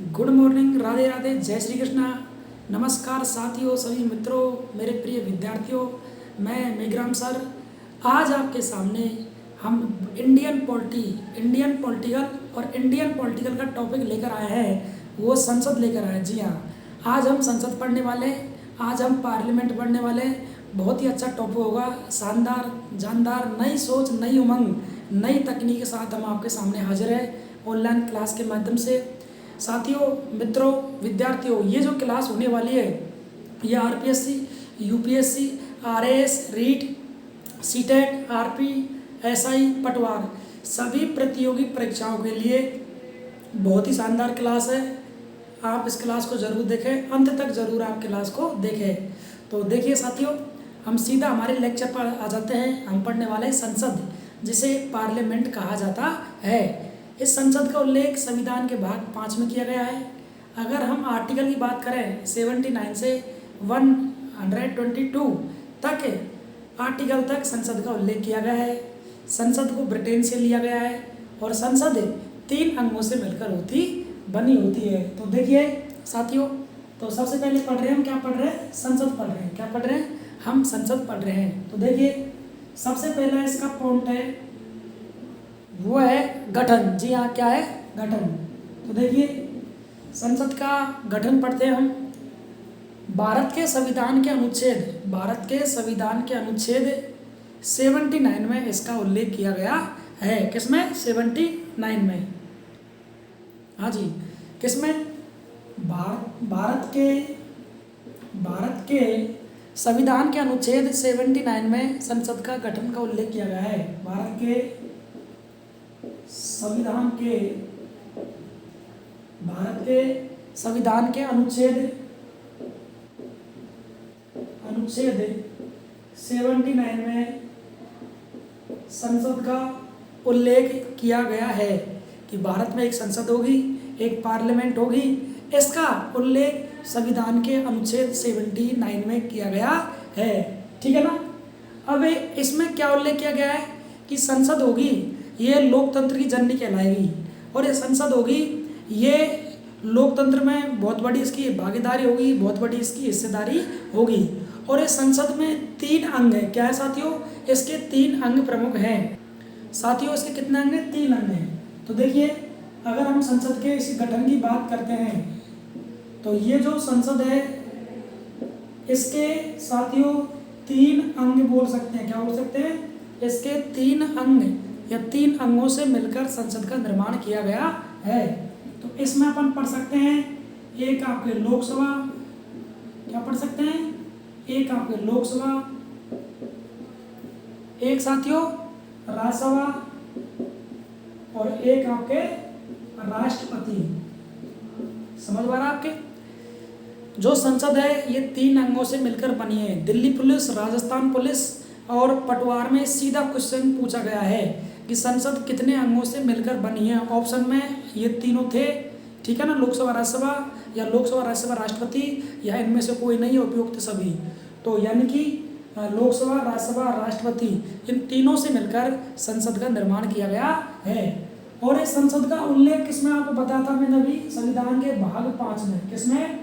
Good morning, Radhe Radhe, जय श्री कृष्णा। नमस्कार साथियों, सभी मित्रों, मेरे प्रिय विद्यार्थियों। मैं मेघराम सर आज आपके सामने हम इंडियन पॉलिटिकल और इंडियन पॉलिटिकल का टॉपिक लेकर आए हैं। वो संसद लेकर आए। जी हाँ, आज हम संसद पढ़ने वाले हैं, आज हम पार्लियामेंट पढ़ने वाले हैं। बहुत ही अच्छा टॉपिक होगा, शानदार जानदार, नई सोच, नई उमंग, नई तकनीक के साथ हम आपके सामने हाजिर है ऑनलाइन क्लास के माध्यम से। साथियों, मित्रों, विद्यार्थियों, ये जो क्लास होने वाली है ये RPSC, UPSC, RAS, REET, CTET, RP, SI, पटवार सभी प्रतियोगी परीक्षाओं के लिए बहुत ही शानदार क्लास है। आप इस क्लास को ज़रूर देखें, अंत तक ज़रूर आप क्लास को देखें। तो देखिए साथियों, हम सीधा हमारे लेक्चर पर आ जाते हैं। हम पढ़ने वाले हैं संसद, जिसे पार्लियामेंट कहा जाता है। इस संसद का उल्लेख संविधान के भाग 5 में किया गया है। अगर हम आर्टिकल की बात करें 79 से 122 तक आर्टिकल तक संसद का उल्लेख किया गया है। संसद को ब्रिटेन से लिया गया है और संसद 3 अंगों से मिलकर बनी होती है। तो देखिए साथियों, तो सबसे पहले पढ़ रहे हैं हम, क्या पढ़ रहे हैं? संसद पढ़ रहे हैं। क्या पढ़ रहे हैं? हम संसद पढ़ रहे हैं। तो देखिए, सबसे पहला इसका पॉइंट है वो है गठन। जी हाँ, क्या है? गठन। तो देखिए, संसद का गठन पढ़ते हैं हम। भारत के संविधान के अनुच्छेद 79 में इसका उल्लेख किया गया है। किसमें? 79 में। हाँ जी, किसमें? भारत के संविधान के अनुच्छेद 79 में संसद का गठन का उल्लेख किया गया है। भारत के संविधान के अनुच्छेद 79 में संसद का उल्लेख किया गया है कि भारत में एक संसद होगी, एक पार्लियामेंट होगी। इसका उल्लेख संविधान के अनुच्छेद 79 में किया गया है। ठीक है ना? अब इसमें क्या उल्लेख किया गया है कि संसद होगी, ये लोकतंत्र की जननी कहलाएगी। और ये संसद होगी, ये लोकतंत्र में बहुत बड़ी इसकी भागीदारी होगी, बहुत बड़ी इसकी हिस्सेदारी होगी। और इस संसद में 3 अंग हैं। क्या है साथियों? इसके 3 अंग प्रमुख हैं। साथियों, इसके कितने अंग हैं? 3 अंग हैं। तो देखिए, अगर हम संसद के इसी गठन की बात करते हैं तो ये जो संसद है इसके साथियों 3 अंग बोल सकते हैं। क्या बोल सकते हैं? इसके 3 अंग या 3 अंगों से मिलकर संसद का निर्माण किया गया है। तो इसमें अपन पढ़ सकते हैं, एक आपके लोकसभा, क्या पढ़ सकते हैं? एक आपके लोकसभा, एक साथियों राज्यसभा और एक आपके राष्ट्रपति। समझ पा रहा आपके? जो संसद है ये 3 अंगों से मिलकर बनी है। दिल्ली पुलिस, राजस्थान पुलिस और पटवार में सीधा क्वेश्चन पूछा गया है कि संसद कितने अंगों से मिलकर बनी है। ऑप्शन में ये तीनों थे। ठीक है ना? लोकसभा, राज्यसभा, या लोकसभा, राज्यसभा, राष्ट्रपति, या इनमें से कोई नहीं, उपयुक्त सभी। तो यानी कि लोकसभा, राज्यसभा, राष्ट्रपति, इन तीनों से मिलकर संसद का निर्माण किया गया है। और इस संसद का उल्लेख किसमें आपको बताया था मैंने अभी? संविधान के भाग 5 में। किसमें?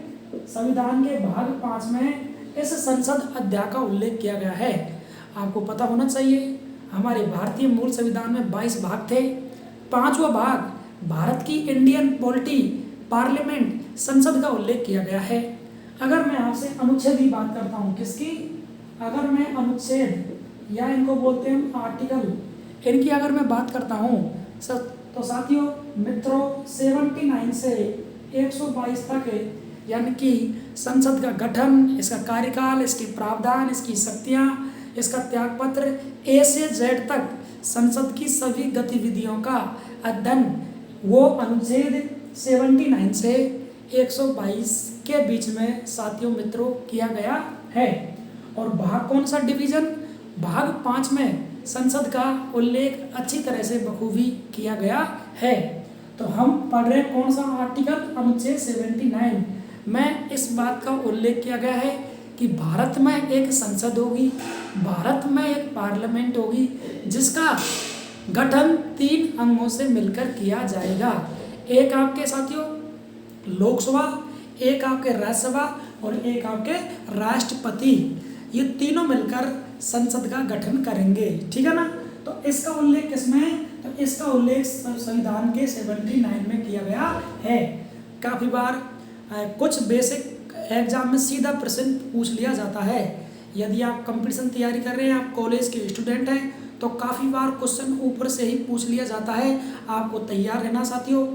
संविधान के भाग 5 में इस संसद अध्याय का उल्लेख किया गया है। आपको पता होना चाहिए, हमारे भारतीय मूल संविधान में 22 भाग थे। 5वां भाग भारत की इंडियन पार्लियामेंट संसद का उल्लेख किया गया है। अगर मैं आपसे अनुच्छेद की बात करता हूँ, किसकी? अगर मैं अनुच्छेद या इनको बोलते हैं आर्टिकल, इनकी अगर मैं बात करता हूँ तो साथियों मित्रों 79 से 122 तक यानी कि संसद का गठन, इसका कार्यकाल, इसके प्रावधान, इसकी शक्तियाँ, इसका त्यागपत्र, ए से जेड तक संसद की सभी गतिविधियों का अध्ययन वो अनुच्छेद 79 से 122 के बीच में साथियों मित्रों किया गया है। और भाग कौन सा? डिवीजन भाग 5 में संसद का उल्लेख अच्छी तरह से बखूबी किया गया है। तो हम पढ़ रहे हैं कौन सा आर्टिकल? अनुच्छेद 79 में इस बात का उल्लेख किया गया है कि भारत में एक संसद होगी, भारत में एक पार्लियामेंट होगी, जिसका गठन 3 अंगों से मिलकर किया जाएगा। एक आपके साथियों लोकसभा, एक आपके राज्यसभा और एक आपके राष्ट्रपति, ये तीनों मिलकर संसद का गठन करेंगे। ठीक है ना। तो इसका उल्लेख किसमें है? तो इसका उल्लेख संविधान के 79 में किया गया है। काफ़ी बार कुछ बेसिक एग्जाम में सीधा प्रश्न पूछ लिया जाता है। यदि आप कंपटीशन तैयारी कर रहे हैं, आप कॉलेज के स्टूडेंट हैं, तो काफ़ी बार क्वेश्चन ऊपर से ही पूछ लिया जाता है। आपको तैयार रहना साथियों।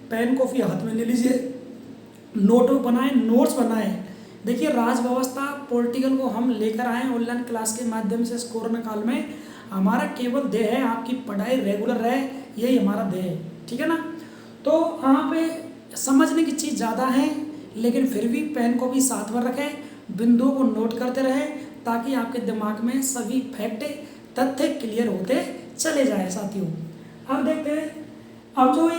पेन कॉपी हाथ में ले लीजिए, नोटबुक बनाएं, नोट्स बनाएं। देखिए, राज व्यवस्था पॉलिटिकल को हम लेकर आए ऑनलाइन क्लास के माध्यम से इस कोरोना काल में। हमारा केवल ध्येय है आपकी पढ़ाई रेगुलर रहे, यही हमारा ध्येय है। ठीक है ना। तो यहाँ पे समझने की चीज़ ज़्यादा है, लेकिन फिर भी पेन को भी साथ में रखें, बिंदुओं को नोट करते रहें, ताकि आपके दिमाग में सभी फैक्ट तथ्य क्लियर होते चले जाए साथियों। अब देखते हैं, अब जो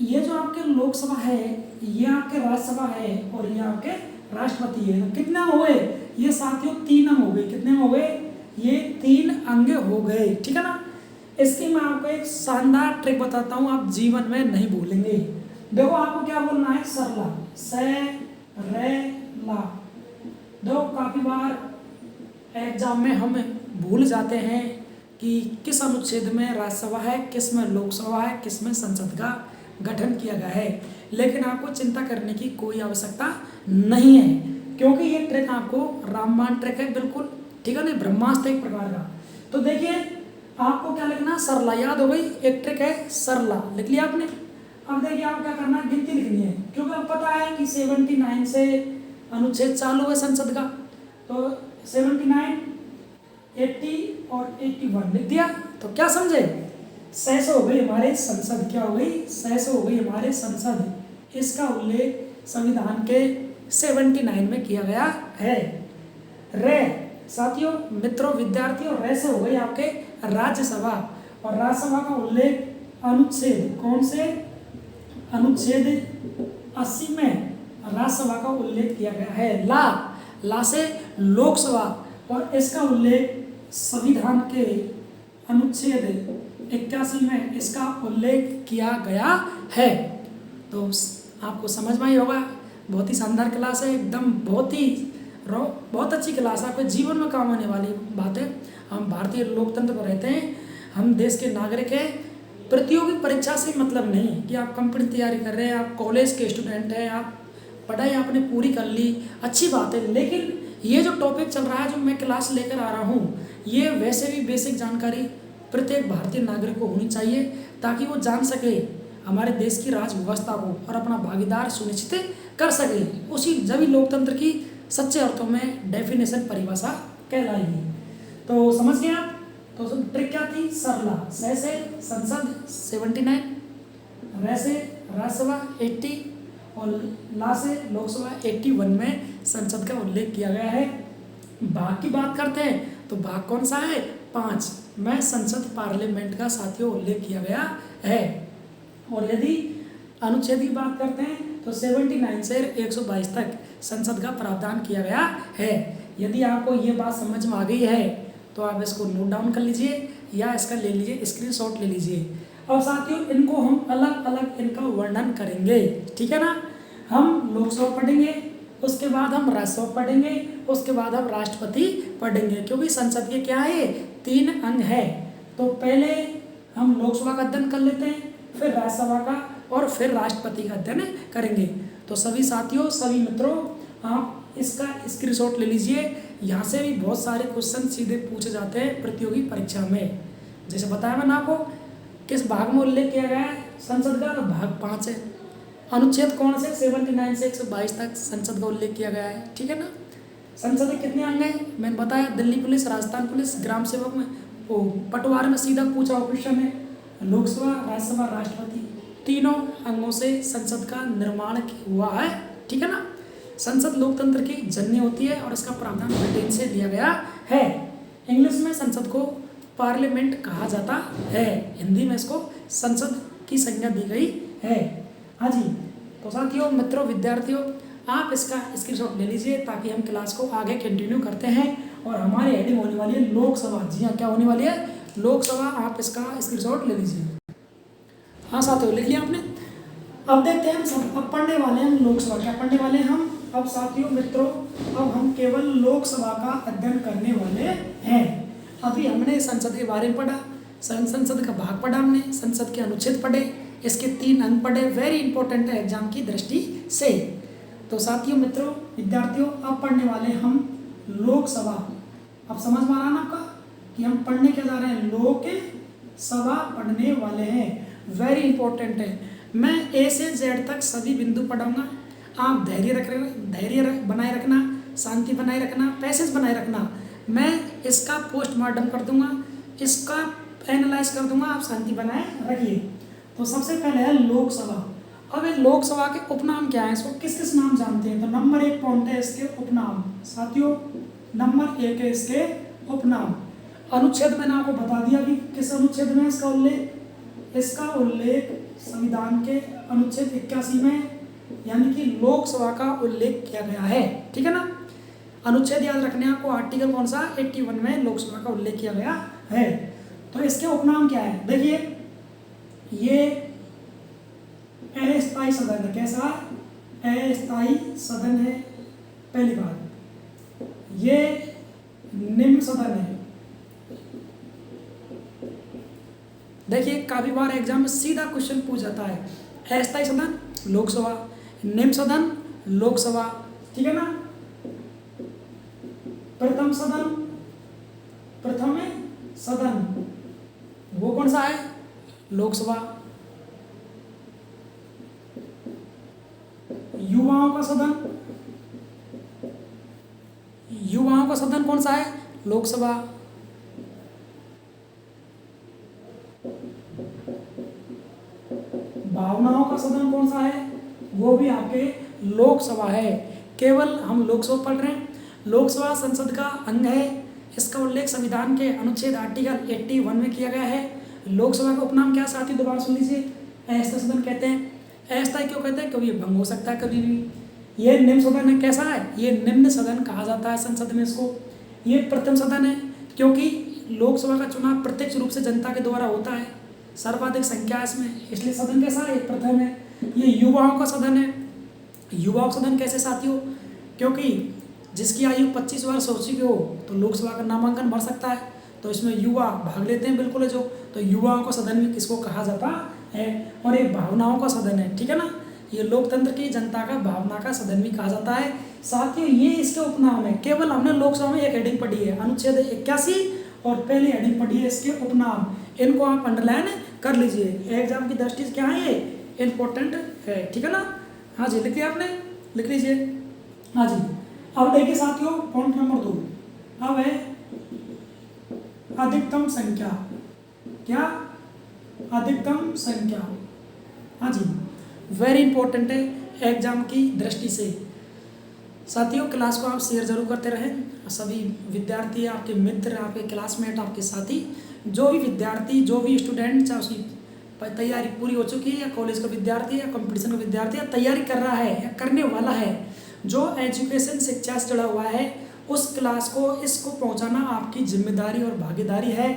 ये जो आपके लोकसभा है, ये आपके राज्यसभा है और ये आपके राष्ट्रपति है। तो कितने हुए ये साथियों? 3 अंग हो गए। कितने हो गए? ये 3 अंग हो गए। ठीक है ना। इसकी मैं आपको एक शानदार ट्रिक बताता हूँ, आप जीवन में नहीं भूलेंगे। देखो, आपको क्या बोलना है? सरला, से रे ला। देखो, काफी बार एग्जाम में हम भूल जाते हैं कि किस अनुच्छेद में राज्यसभा है, किस में लोकसभा है, किस में संसद का गठन किया गया है। लेकिन आपको चिंता करने की कोई आवश्यकता नहीं है, क्योंकि ये ट्रिक आपको रामबाण ट्रिक है बिल्कुल। ठीक है ना, ब्रह्मास्त्र एक प्रकार का। तो देखिए, आपको क्या लिखना? सरला। याद हो गई, एक ट्रिक है सरला, लिख लिया आपने। अब देखिए, आप क्या करना है? गिनती लिखनी है, क्योंकि अब पता है कि 79 से अनुच्छेद चालू है संसद का। तो 79, 80 और 81 लिख दिया। तो क्या समझे? 600 हो गई हमारे संसद। क्या हो गई? 600 हो गई हमारे संसद। इसका उल्लेख संविधान के 79 में किया गया है। रे साथियों, मित्रों, विद्यार्थियों, रे से हो गई आपके राज्यसभा, और राज्यसभा का उल्लेख अनुच्छेद, कौन से? अनुच्छेद 80 में राज्यसभा का उल्लेख किया गया है। ला से लोकसभा, और इसका उल्लेख संविधान के अनुच्छेद 81 में इसका उल्लेख किया गया है। तो आपको समझ में ही होगा, बहुत ही शानदार क्लास है, एकदम बहुत अच्छी क्लास है, आपके जीवन में काम आने वाली बात है। हम भारतीय लोकतंत्र में रहते हैं, हम देश के नागरिक हैं। प्रतियोगी परीक्षा से मतलब नहीं कि आप कंपनी तैयारी कर रहे हैं, आप कॉलेज के स्टूडेंट हैं, आप पढ़ाई आपने पूरी कर ली, अच्छी बात है। लेकिन ये जो टॉपिक चल रहा है, जो मैं क्लास लेकर आ रहा हूँ, ये वैसे भी बेसिक जानकारी प्रत्येक भारतीय नागरिक को होनी चाहिए, ताकि वो जान सके हमारे देश की राज व्यवस्था को और अपना भागीदार सुनिश्चित कर सके। उसी जब लोकतंत्र की सच्चे अर्थों में डेफिनेशन, परिभाषा कहलाएगी। तो समझ गए आप। तो ट्रिक क्या थी? सरला। से संसद 79, रे से राज्यसभा 80 और ला से लोकसभा 81 में संसद का उल्लेख किया गया है। भाग की बात करते हैं तो भाग कौन सा है? 5 में संसद पार्लियामेंट का साथियों उल्लेख किया गया है। और यदि अनुच्छेद की बात करते हैं तो 79 से 122 तक संसद का प्रावधान किया गया है। यदि आपको ये बात समझ में आ गई है तो आप इसको नोट डाउन कर लीजिए या इसका ले लीजिए स्क्रीनशॉट ले लीजिए। और साथियों, इनको हम अलग अलग इनका वर्णन करेंगे। ठीक है ना। हम लोकसभा पढ़ेंगे, उसके बाद हम राज्यसभा पढ़ेंगे, उसके बाद हम राष्ट्रपति पढ़ेंगे, क्योंकि संसद के क्या है? 3 अंग है। तो पहले हम लोकसभा का अध्ययन कर लेते हैं, फिर राज्यसभा का और फिर राष्ट्रपति का अध्ययन करेंगे। तो सभी साथियों, सभी मित्रों, आप इसका स्क्रीनशॉट ले लीजिए। यहाँ से भी बहुत सारे क्वेश्चन सीधे पूछे जाते हैं प्रतियोगी परीक्षा में। जैसे बताया मैंने आपको, किस भाग में उल्लेख किया गया है संसद का? तो भाग 5 है। अनुच्छेद कौन से? 79 से 122 तक संसद का उल्लेख किया गया है। ठीक है ना। संसद के कितने अंग हैं? मैंने बताया, दिल्ली पुलिस, राजस्थान पुलिस, ग्राम सेवक में, वो पटवार में सीधा पूछा हुआ क्वेश्चन है। लोकसभा, राज्यसभा, राष्ट्रपति, तीनों अंगों से संसद का निर्माण हुआ है। ठीक है ना। संसद लोकतंत्र की जननी होती है और इसका प्रावधान ब्रिटेन से लिया गया है। इंग्लिश में संसद को पार्लियामेंट कहा जाता है, हिंदी में इसको संसद की संज्ञा दी गई है। हाँ जी। तो साथियों, मित्रों, विद्यार्थियों, आप इसका स्क्रीनशॉट ले लीजिए ताकि हम क्लास को आगे कंटिन्यू करते हैं। और हमारी हेडिंग होने वाली है लोकसभा। जी हाँ, क्या होने वाली है? लोकसभा। आप इसका स्क्रीनशॉट ले लीजिए। हाँ साथियों, लिख लिया आपने? अब देखते हैं हम सब, अब पढ़ने वाले हैं हम लोकसभा। क्या पढ़ने वाले हैं हम? अब साथियों मित्रों, अब हम केवल लोकसभा का अध्ययन करने वाले हैं। अभी हमने संसद के बारे में पढ़ा, संसद का भाग पढ़ा हमने, संसद के अनुच्छेद पढ़े, इसके 3 अंग पढ़े, वेरी इंपॉर्टेंट है एग्जाम की दृष्टि से। तो साथियों मित्रों विद्यार्थियों, अब पढ़ने वाले हम लोकसभा। अब समझ में आ रहा ना आपका कि हम पढ़ने क्या जा रहे हैं? लोकसभा पढ़ने वाले हैं, वेरी इंपॉर्टेंट है। मैं ए से जेड तक सभी बिंदु पढ़ाऊंगा। आप धैर्य बनाए रखना, शांति बनाए रखना, पैसेंस बनाए रखना। मैं इसका पोस्टमार्टम कर दूंगा, इसका एनालाइज कर दूंगा, आप शांति बनाए रखिए। तो सबसे पहले है लोकसभा। अब ये लोकसभा के उपनाम क्या है? इसको किस किस नाम जानते हैं? तो नंबर 1 पॉइंट है इसके उपनाम। साथियों नंबर 1 है इसके उपनाम। अनुच्छेद मैंने आपको बता दिया कि किस अनुच्छेद में इसका उल्लेख, इसका उल्लेख संविधान के अनुच्छेद 81 में, यानी कि लोकसभा का उल्लेख किया गया है। ठीक है ना? अनुच्छेद याद रखने आपको, आर्टिकल कौन सा? 81 में लोकसभा का उल्लेख किया गया है। तो इसके उपनाम क्या है? देखिए, ये अस्थायी सदन है। कैसा? अस्थायी सदन है, पहली बात। ये निम्न सदन है। देखिए काफी बार एग्जाम में सीधा क्वेश्चन पूछ जाता है, अस्थायी सदन लोकसभा, निम्न सदन लोकसभा। ठीक है ना? प्रथम सदन वो कौन सा है? लोकसभा। युवाओं का सदन कौन सा है? लोकसभा। भावनाओं का सदन कौन सा है? वो भी आपके लोकसभा है। केवल हम लोकसभा पढ़ रहे हैं। लोकसभा संसद का अंग है। इसका उल्लेख संविधान के अनुच्छेद आर्टिकल 81 में किया गया है। लोकसभा का उपनाम क्या साथी? दोबारा सुन लीजिए, अस्थायी सदन कहते हैं। अस्थायी क्यों कहते हैं? क्योंकि ये भंग हो सकता है कभी भी। ये निम्न सदन है। कैसा है? ये निम्न सदन कहा जाता है संसद में इसको। ये प्रथम सदन है क्योंकि लोकसभा का चुनाव प्रत्यक्ष रूप से जनता के द्वारा होता है, सर्वाधिक संख्या है इसमें, इसलिए सदन कैसा है? प्रथम है। ये युवाओं का सदन है। युवाओं का सदन कैसे साथियों? क्योंकि जिसकी आयु 25 वर्ष हो चुकी हो तो लोकसभा का नामांकन भर सकता है, तो इसमें युवा भाग लेते हैं बिल्कुल जो। तो युवाओं का सदन भी किसको कहा जाता है? और ये भावनाओं का सदन है। ठीक है ना? ये लोकतंत्र की जनता का भावना का सदन भी कहा जाता है। साथियों ये इसके उपनाम है। केवल हमने लोकसभा में एक हेडिंग पढ़ी है, अनुच्छेद 81, और पहली हेडिंग पढ़ी है इसके उपनाम। इनको आप अंडरलाइन कर लीजिए, एग्जाम की दृष्टि से क्या है? ये इंपॉर्टेंट है। ठीक है ना? हाँ जी, लिख दिया आपने? लिख लीजिए। हाँ जी। अब देखिए साथियों पॉइंट नंबर 2, अब है अधिकतम संख्या। क्या? अधिकतम संख्या। हाँ जी, वेरी इंपॉर्टेंट है एग्जाम की दृष्टि से। साथियों क्लास को आप शेयर जरूर करते रहें। सभी विद्यार्थी, आपके मित्र, आपके क्लासमेट, आपके साथी, जो भी विद्यार्थी, जो भी स्टूडेंट, चाहे उसकी तैयारी पूरी हो चुकी है या कॉलेज का विद्यार्थी या कंपटीशन का विद्यार्थी या तैयारी कर रहा है या करने वाला है, जो एजुकेशन शिक्षा से जुड़ा हुआ है, उस क्लास को, इसको पहुंचाना आपकी जिम्मेदारी और भागीदारी है।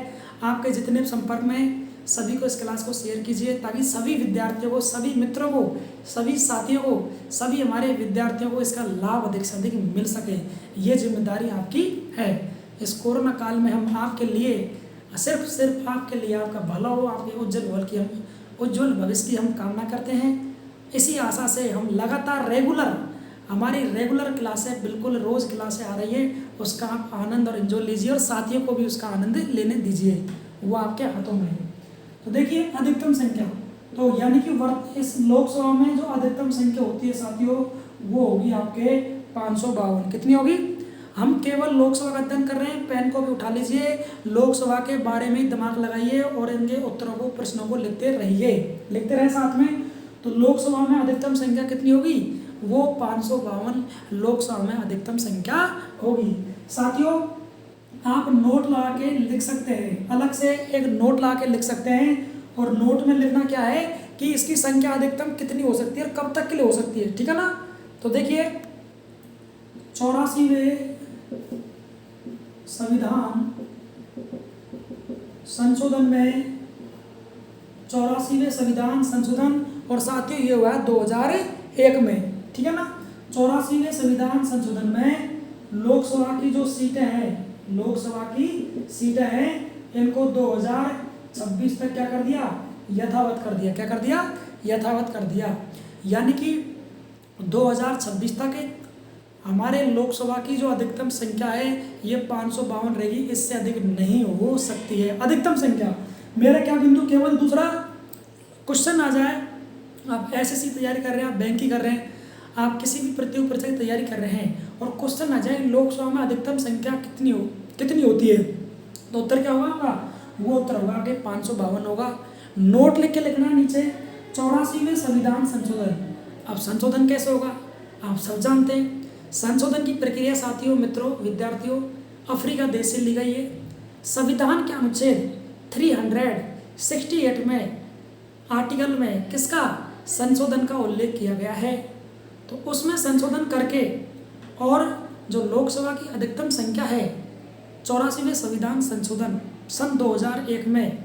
आपके जितने संपर्क में सभी को इस क्लास को शेयर कीजिए, ताकि सभी विद्यार्थियों को, सभी मित्रों को, सभी साथियों को, सभी हमारे विद्यार्थियों को इसका लाभ अधिक से अधिक मिल सके। ये जिम्मेदारी आपकी है। इस कोरोना काल में हम आपके लिए, सिर्फ आपके लिए, आपका भला हो, आपके उज्जवल भविष्य की हम कामना करते हैं। इसी आशा से हम लगातार हमारी रेगुलर क्लासें, बिल्कुल रोज़ क्लासें आ रही है, उसका आप आनंद और एंजॉय लीजिए और साथियों को भी उसका आनंद लेने दीजिए, वो आपके हाथों में है। तो देखिए अधिकतम संख्या, तो यानी कि इस लोकसभा में जो अधिकतम संख्या होती है साथियों, वो होगी आपके 552। कितनी होगी? हम केवल लोकसभा का अध्ययन कर रहे हैं। पेन को भी उठा लीजिए, लोकसभा के बारे में दिमाग लगाइए और इनके उत्तरों को, प्रश्नों को लिखते रहिए, लिखते रहे साथ में। तो लोकसभा में अधिकतम संख्या कितनी होगी? वो 552 लोकसभा में अधिकतम संख्या होगी। साथियों आप नोट लगा के लिख सकते हैं, अलग से एक नोट लगा के लिख सकते हैं, और नोट में लिखना क्या है कि इसकी संख्या अधिकतम कितनी हो सकती है और कब तक के लिए हो सकती है। ठीक है ना? तो देखिए 84वें संविधान संशोधन में, 84वें संविधान संशोधन और साथियों ये हुआ 2001 में, ठीक है ना। 84वें संविधान संशोधन में लोकसभा की जो सीटें हैं, लोकसभा की सीटें हैं, इनको 2026 तक क्या कर दिया, यथावत कर दिया। क्या कर दिया, यथावत कर दिया। यानी कि 2026 तक हमारे लोकसभा की जो अधिकतम संख्या है ये 552 रहेगी, इससे अधिक नहीं हो सकती है अधिकतम संख्या। मेरा क्या बिंदु, केवल दूसरा क्वेश्चन आ जाए, आप एसएससी तैयारी कर रहे हैं, आप बैंक की कर रहे हैं, आप किसी भी प्रतियोगी परीक्षा की तैयारी कर रहे हैं और क्वेश्चन आ जाए लोकसभा में अधिकतम संख्या कितनी होती है, तो उत्तर क्या होगा, वो उत्तर होगा कि 552 होगा। नोट लिख के लिखना नीचे, 84वें संविधान संशोधन। अब संशोधन कैसे होगा आप सब जानते हैं। संशोधन की प्रक्रिया साथियों, मित्रों, विद्यार्थियों, अफ्रीका देश से ली गई है। संविधान के अनुच्छेद 368 में आर्टिकल में किसका, संशोधन का उल्लेख किया गया है। तो उसमें संशोधन करके और जो लोकसभा की अधिकतम संख्या है 84वें संविधान संशोधन सन 2001 में,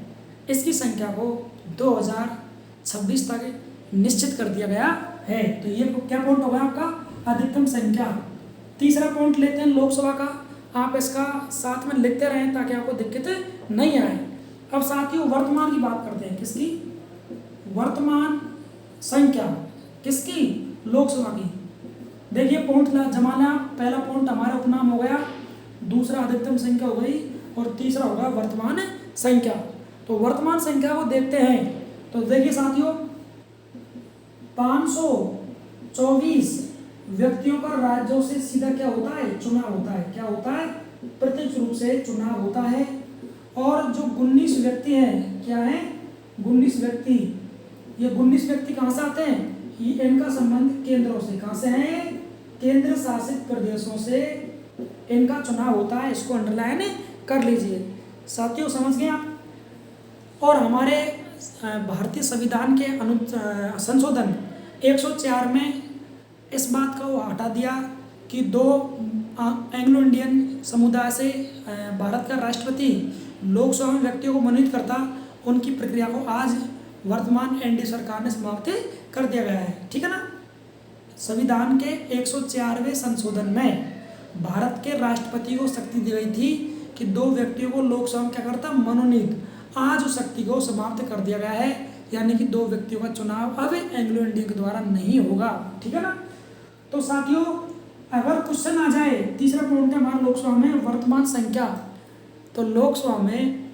इसकी संख्या को 2026 तक निश्चित कर दिया गया है। तो ये क्या पॉइंट होगा आपका, अधिकतम संख्या। तीसरा पॉइंट लेते हैं लोकसभा का, आप इसका साथ में लिखते रहें ताकि आपको दिक्कत नहीं आए। अब साथियों वर्तमान की बात करते हैं, किसकी, वर्तमान संख्या किसकी, लोकसभा की। देखिए पॉइंट जमाना, पहला पॉइंट हमारा उपनाम हो गया, दूसरा अधिकतम संख्या हो गई और तीसरा होगा वर्तमान संख्या। तो वर्तमान संख्या को देखते हैं। तो देखिए साथियों 524 व्यक्तियों का राज्यों से सीधा क्या होता है, चुनाव होता है। क्या होता है, प्रत्यक्ष रूप से चुनाव होता है। और जो 19 व्यक्ति हैं, क्या है 19 व्यक्ति, ये 19 व्यक्ति कहाँ से आते हैं, ये इनका संबंध केंद्रों से, कहाँ से हैं, केंद्र शासित प्रदेशों से इनका चुनाव होता है। इसको अंडरलाइन कर लीजिए साथियों, समझ गए आप। और हमारे भारतीय संविधान के संशोधन 104 में इस बात को हटा दिया कि 2 एंग्लो इंडियन समुदाय से भारत का राष्ट्रपति लोकसभा में व्यक्तियों को मनोनीत करता, उनकी प्रक्रिया को आज वर्तमान एनडीए सरकार ने समाप्त कर दिया गया है, ठीक है ना। संविधान के 104वें संशोधन में भारत के राष्ट्रपति को शक्ति दी गई थी कि 2 व्यक्तियों को लोकसभा में क्या करता, मनोनीत। आज उस शक्ति को समाप्त कर दिया गया है, यानी कि 2 व्यक्तियों का चुनाव अब एंग्लो इंडियन के द्वारा नहीं होगा, ठीक है ना। तो साथियों अगर क्वेश्चन आ जाए, तीसरा पॉइंट है हमारा लोकसभा में वर्तमान संख्या। तो लोकसभा में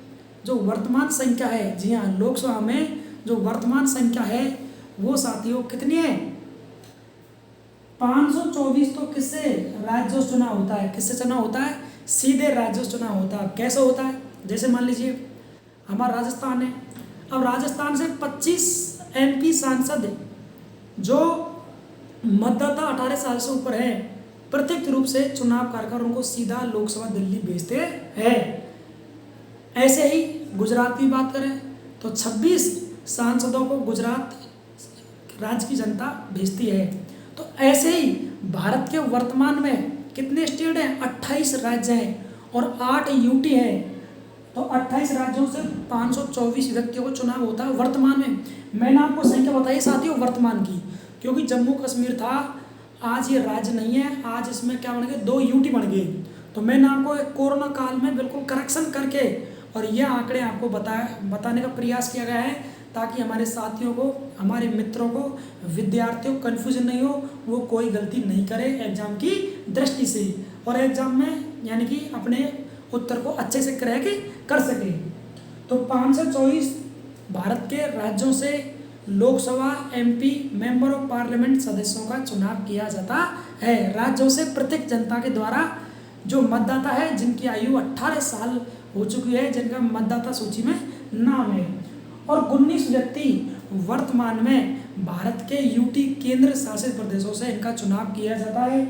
जो वर्तमान संख्या है, जी हाँ, लोकसभा में जो वर्तमान संख्या है वो साथियों कितनी है, 524। तो किससे, राज्यों से चुनाव होता है, किससे चुनाव होता है, सीधे राज्यों से चुनाव होता है। कैसे होता है, जैसे मान लीजिए हमारा राजस्थान है, अब राजस्थान से 25 एमपी सांसद जो मतदाता 18 साल से ऊपर है प्रत्यक्ष रूप से चुनाव कर उनको सीधा लोकसभा दिल्ली भेजते हैं। ऐसे ही गुजरात की बात करें तो 26 सांसदों को गुजरात राज्य की जनता भेजती है। तो ऐसे ही भारत के वर्तमान में कितने स्टेट हैं, 28 राज्य हैं और 8 यूटी हैं। तो 28 राज्यों से 524 व्यक्तियों को चुनाव होता है वर्तमान में। मैंने आपको संख्या बताई साथियों वर्तमान की, क्योंकि जम्मू कश्मीर था, आज ये राज्य नहीं है, आज इसमें क्या बन गए, 2 यूटी बन गए। तो मैंने आपको कोरोना काल में बिल्कुल करेक्शन करके और ये आंकड़े आपको बताने का प्रयास किया गया है ताकि हमारे साथियों को, हमारे मित्रों को, विद्यार्थियों को कन्फ्यूजन नहीं हो, वो कोई गलती नहीं करे एग्जाम की दृष्टि से और एग्जाम में यानी कि अपने उत्तर को अच्छे से क्रैक कर सके। तो 524 भारत के राज्यों से Lok Sabha MP member of parliament सदस्यों का चुनाव किया जाता है। राज्यों से प्रत्येक जनता के द्वारा जो मतदाता है जिनकी आयु 18 साल हो चुकी है, जिनका मतदाता सूची में नाम है, और 19 व्यक्ति वर्तमान में भारत के यूटी केंद्र शासित प्रदेशों से इनका चुनाव किया जाता है।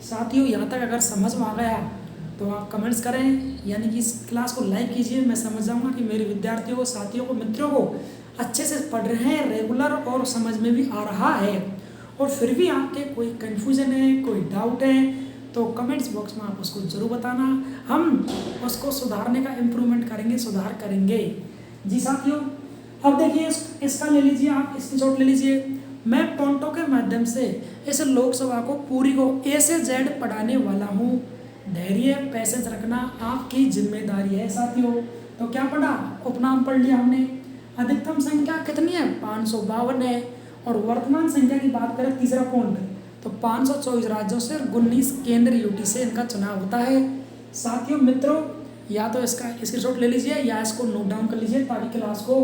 साथियों यहाँ तक अगर समझ में आ गया तो आप कमेंट्स करें, यानी कि इस क्लास को लाइक कीजिए। मैं समझ जाऊँगा कि मेरे विद्यार्थियों को, साथियों को, मित्रों को अच्छे से पढ़ रहे हैं रेगुलर और समझ में भी आ रहा है। और फिर भी आपके कोई कन्फ्यूजन है, कोई डाउट है तो कमेंट्स बॉक्स में आप उसको ज़रूर बताना, हम उसको सुधारने का इम्प्रूवमेंट करेंगे, सुधार करेंगे। जी साथियों, अब देखिए इसका ले लीजिए, आप स्क्रीनशॉट ले लीजिए। मैं पॉइंटों के माध्यम से इस लोकसभा को पूरी को ए से जेड पढ़ाने वाला हूँ। धैर्य पैसेंस रखना आपकी जिम्मेदारी है साथियों। तो क्या पढ़ा, उपनाम पढ़ लिया हमने। अधिकतम संख्या कितनी है, 552 है। और वर्तमान संख्या की बात करें, तीसरा पॉइंट, तो 524 राज्यों से 19 केंद्र यूटी से इनका चुनाव होता है। साथियों मित्रों, या तो इसका स्क्रीनशॉट ले लीजिए या इसको नोट डाउन कर लीजिए, ताकि क्लास को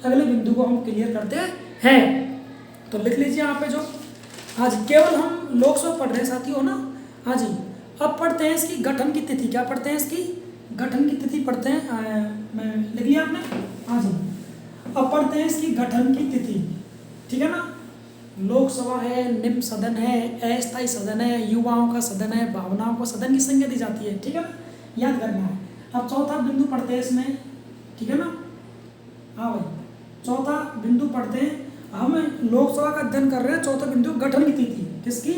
अगले बिंदु को हम क्लियर करते हैं। तो लिख लीजिए यहाँ पे, जो आज केवल हम लोकसभा पढ़ रहे हैं साथियों ना। हाँ जी, अब पढ़ते हैं इसकी गठन की तिथि। क्या पढ़ते हैं, इसकी गठन की तिथि पढ़ते हैं। मैं लिख लिया आपने, हाँ जी। अब पढ़ते हैं इसकी गठन की तिथि, ठीक है ना। लोकसभा है, निम्न सदन है, अस्थायी सदन है, युवाओं का सदन है, भावनाओं को सदन की संज्ञा दी जाती है, ठीक है ना, याद करना है। अब चौथा बिंदु पढ़ते हैं इसमें, ठीक है ना। हाँ भाई, चौथा बिंदु पढ़ते हैं। हम लोकसभा का अध्ययन कर रहे हैं। चौथा बिंदु गठन की तिथि, किसकी,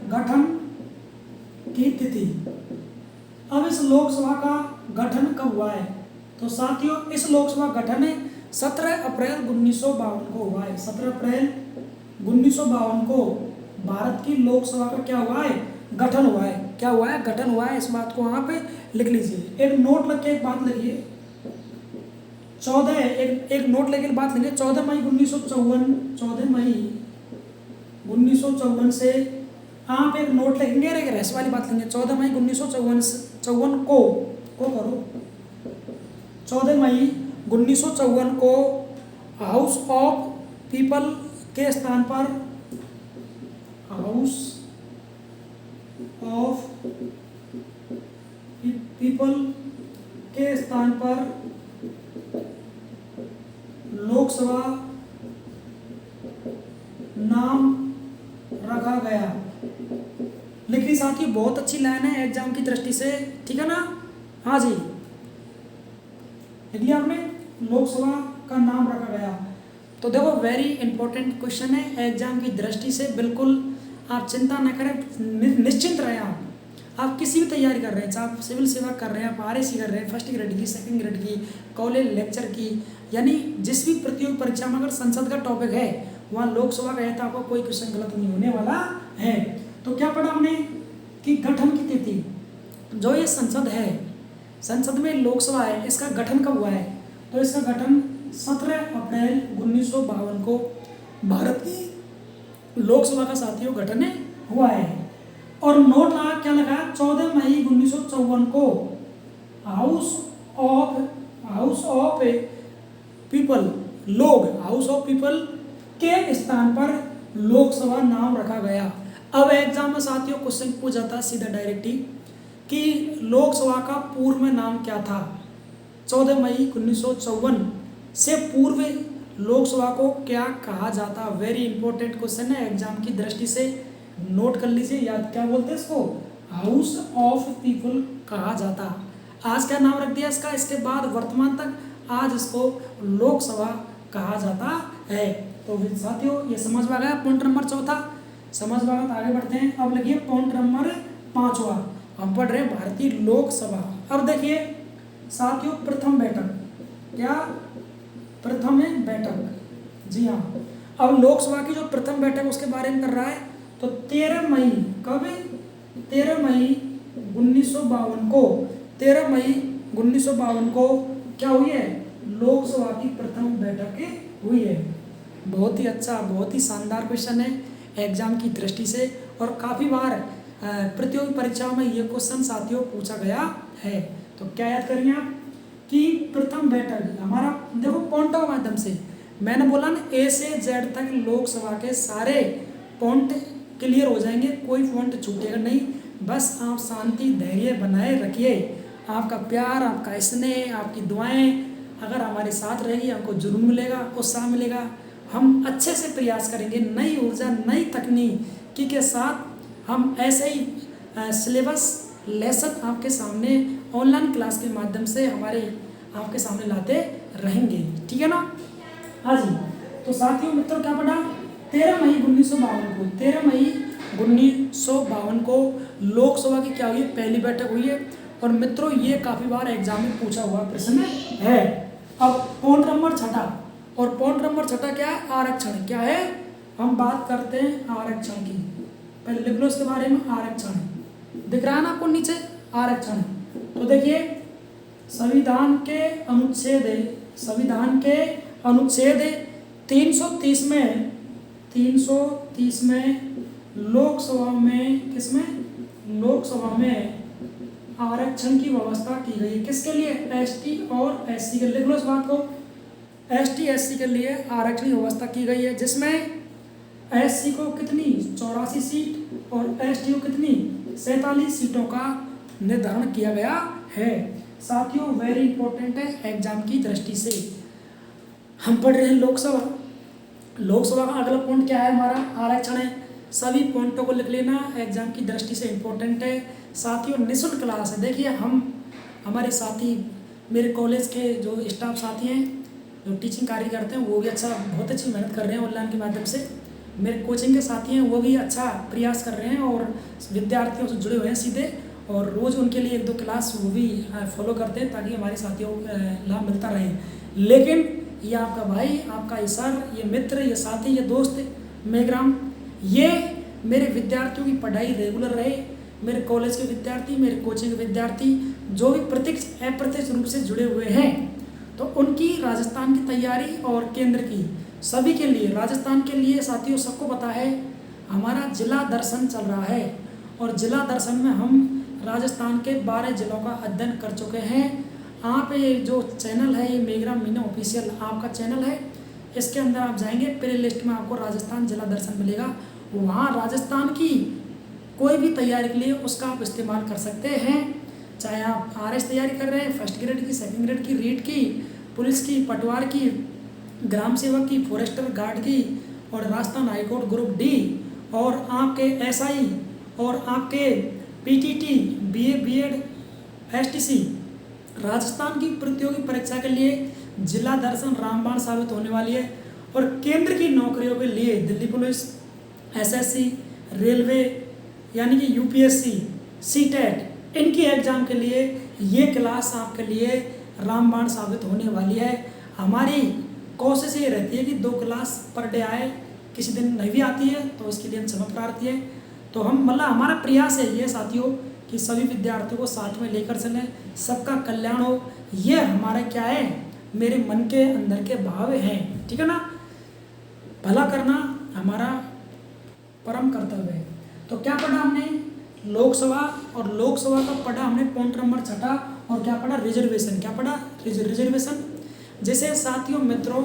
गठन की तिथि। अब इस लोकसभा का गठन कब हुआ है, तो साथियों इस लोकसभा गठन 17 अप्रैल 1952 को हुआ है। 17 अप्रैल 1952 को भारत की लोकसभा का क्या हुआ है, गठन हुआ है। क्या हुआ है, गठन हुआ है। इस बात को वहाँ पे लिख लीजिए। एक नोट लग के एक बात लिखिए, 14 एक नोट लेके बात लेंगे। 14 मई 1954, 14 मई 1954 से आप एक नोट लिखेंगे, एक रहस्य वाली बात लेंगे। 14 मई 1954 को करो, 14 मई 1954 को हाउस ऑफ पीपल के स्थान पर, हाउस ऑफ पीपल के स्थान पर लोकसभा नाम रखा गया। लिखी साथी, बहुत अच्छी लाइन है एग्जाम की दृष्टि से, ठीक है ना। हाँ जी, लिख लिया आपने, लोकसभा का नाम रखा गया। तो देखो वेरी इंपॉर्टेंट क्वेश्चन है एग्जाम की दृष्टि से। बिल्कुल आप चिंता न करें, निश्चिंत रहें। आप किसी भी तैयारी कर रहे हैं, चाहे आप सिविल सेवा कर रहे हैं, आप RSC कर रहे हैं, फर्स्ट ग्रेड की, सेकंड ग्रेड की, कॉलेज लेक्चर की, यानी जिस भी प्रतियोगी परीक्षा में अगर संसद का टॉपिक है वहाँ लोकसभा का है, तो आपको कोई क्वेश्चन गलत नहीं होने वाला है। तो क्या पढ़ा हमने कि गठन की तिथि, जो ये संसद है, संसद में लोकसभा है, इसका गठन कब हुआ है, तो इसका गठन 17 अप्रैल 1952 को भारत की लोकसभा का साथियों गठन हुआ है। और नोट लगा, क्या लगा, 14 मई 1954 को house of people, house of people के स्थान पर लोकसभा नाम रखा गया। अब एग्जाम में साथियों क्वेश्चन पूछा जाता है सीधा डायरेक्ट ही कि लोकसभा का पूर्व में नाम क्या था। 14 मई 1954 से पूर्व लोकसभा को क्या कहा जाता। वेरी इंपॉर्टेंट क्वेश्चन है एग्जाम की दृष्टि से, नोट कर लीजिए। याद क्या बोलते हैं इसको, हाउस ऑफ पीपल कहा जाता। आज क्या नाम रख दिया इसका, इसके बाद वर्तमान तक आज इसको लोकसभा कहा जाता है। तो साथियों ये समझ में आ गया पॉइंट नंबर चौथा, समझ में आ गया। आगे बढ़ते हैं। अब लिखिए पॉइंट नंबर 5वां, हम पढ़ रहे हैं भारतीय लोकसभा। अब देखिए साथियों प्रथम बैठक, क्या प्रथम बैठक, जी हाँ। अब लोकसभा की जो प्रथम बैठक उसके बारे में कर रहा है, तो 13 मई, कब, 13 मई 1952 को, 13 मई 1952 को क्या हुई है, लोकसभा की प्रथम बैठक हुई है। बहुत ही अच्छा, बहुत ही शानदार क्वेश्चन है एग्जाम की दृष्टि से, और काफ़ी बार प्रतियोगी परीक्षाओं में ये क्वेश्चन साथियों पूछा गया है। तो क्या याद करेंगे आप कि प्रथम बैठक हमारा, देखो पॉइंटों के माध्यम से मैंने बोला ना, A से Z तक लोकसभा के सारे पॉइंट क्लियर हो जाएंगे, कोई पॉइंट छूटेगा नहीं। बस आप शांति धैर्य बनाए रखिए। आपका प्यार, आपका स्नेह, आपकी दुआएं अगर हमारे साथ रहेगी, हमको जुनून मिलेगा, उत्साह मिलेगा। हम अच्छे से प्रयास करेंगे, नई ऊर्जा, नई तकनीकी के साथ हम ऐसे ही सिलेबस लेसन आपके सामने ऑनलाइन क्लास के माध्यम से आपके सामने लाते रहेंगे, ठीक है ना। हाँ जी, तो साथियों मित्रों क्या पढ़ा, 13 मई 1952 को, 13 मई 1952 को लोकसभा की क्या हुई है, पहली बैठक हुई है। और मित्रों ये काफ़ी बार एग्जाम में पूछा हुआ प्रश्न है। अब पॉइंट नंबर छठा, और पॉइंट नंबर छठा क्या है? आरक्षण। क्या है? हम बात करते हैं आरक्षण की। पहले लिख लो इसके बारे में, आरक्षण दिख रहा है ना आपको नीचे, आरक्षण। तो देखिए संविधान के अनुच्छेद 330 में लोकसभा में, किसमें? लोकसभा में आरक्षण की व्यवस्था की गई। किसके लिए? एसटी और एससी के लिए। लिख लो इस बात को, एसटी एससी के लिए आरक्षण की व्यवस्था की गई है, जिसमें एससी को कितनी? 84 सीट और एसटी को कितनी? 47 सीटों का निर्धारण किया गया है। साथियों वेरी इंपॉर्टेंट है एग्जाम की दृष्टि से। हम पढ़ रहे हैं लोकसभा। लोकसभा का अगला पॉइंट क्या है? हमारा आरक्षण है। सभी पॉइंटों को लिख लेना, एग्जाम की दृष्टि से इंपॉर्टेंट है। साथियों निःशुल्क क्लास है। देखिए हमारे साथी, मेरे कॉलेज के जो स्टाफ साथी हैं, जो टीचिंग कार्य करते हैं, वो भी बहुत अच्छी मेहनत कर रहे हैं ऑनलाइन के माध्यम से। मेरे कोचिंग के साथी हैं, वो भी अच्छा प्रयास कर रहे हैं और विद्यार्थियों से जुड़े हुए हैं सीधे, और रोज़ उनके लिए 1-2 क्लास वो भी फॉलो करते हैं, ताकि हमारे साथियों को लाभ मिलता रहे। लेकिन ये आपका भाई, आपका ये सर, ये मित्र, ये साथी, ये दोस्त मेघराम, ये मेरे विद्यार्थियों की पढ़ाई रेगुलर रहे। मेरे कॉलेज के विद्यार्थी, मेरे कोचिंग के विद्यार्थी जो भी प्रत्यक्ष अप्रत्यक्ष रूप से जुड़े हुए हैं, तो उनकी राजस्थान की तैयारी और केंद्र की, सभी के लिए, राजस्थान के लिए साथियों सबको पता है हमारा जिला दर्शन चल रहा है, और जिला दर्शन में हम राजस्थान के 12 जिलों का अध्ययन कर चुके हैं। आप ये जो चैनल है, ये मेघराम मीना ऑफिशियल आपका चैनल है, इसके अंदर आप जाएंगे, प्ले लिस्ट में आपको राजस्थान जिला दर्शन मिलेगा। वहाँ राजस्थान की कोई भी तैयारी के लिए उसका आप इस्तेमाल कर सकते हैं। चाहे आप आरएस तैयारी कर रहे हैं, फर्स्ट ग्रेड की, सेकंड ग्रेड की, रीट की, पुलिस की, पटवार की, ग्राम सेवक की, फॉरेस्टर गार्ड की, और राजस्थान हाईकोर्ट ग्रुप डी, और आपके एसआई, और आपके PTT, BA, BEd, STC, Rajasthan की प्रतियोगी परीक्षा के लिए जिला दर्शन रामबाण साबित होने वाली है। और केंद्र की नौकरियों के लिए दिल्ली पुलिस, एसएससी, रेलवे, यानी कि यूपीएससी, सीटेट, इनकी एग्जाम के लिए ये क्लास आपके लिए रामबाण साबित होने वाली है। हमारी कोशिश ये रहती है कि 2 क्लास पर डे आए, किसी दिन नहीं भी आती है तो इसके लिए हम क्षमा प्रार्थी है। तो हम हमारा प्रयास है ये साथियों कि सभी विद्यार्थियों को साथ में लेकर चलें, सबका कल्याण हो, ये हमारा क्या है, मेरे मन के अंदर के भाव हैं, ठीक है ना। भला करना हमारा परम कर्तव्य है। तो क्या पढ़ा हमने? लोकसभा, और लोकसभा का पढ़ा हमने पॉइंट नंबर छठा, और क्या पढ़ा? रिजर्वेशन। क्या पढ़ा? रिजर्वेशन, जिसे साथियों मित्रों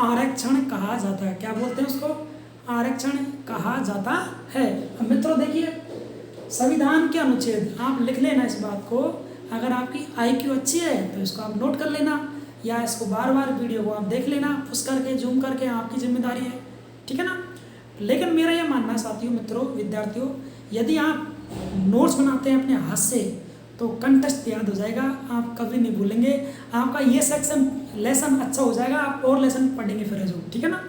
आरक्षण कहा जाता है। क्या बोलते हैं उसको? आरक्षण कहा जाता है। अब मित्रों देखिए संविधान के अनुच्छेद, आप लिख लेना इस बात को, अगर आपकी आईक्यू अच्छी है तो इसको आप नोट कर लेना, या इसको बार वीडियो को आप देख लेना, पुश करके, जूम करके, आपकी जिम्मेदारी है, ठीक है ना। लेकिन मेरा यह मानना साथियों मित्रों विद्यार्थियों, यदि आप नोट्स बनाते हैं अपने हाथ से तो कंटेस्ट याद हो जाएगा, आप कभी नहीं भूलेंगे, आपका ये सेक्शन लेसन अच्छा हो जाएगा, आप और लेसन पढ़ेंगे फिर जो, ठीक है ना।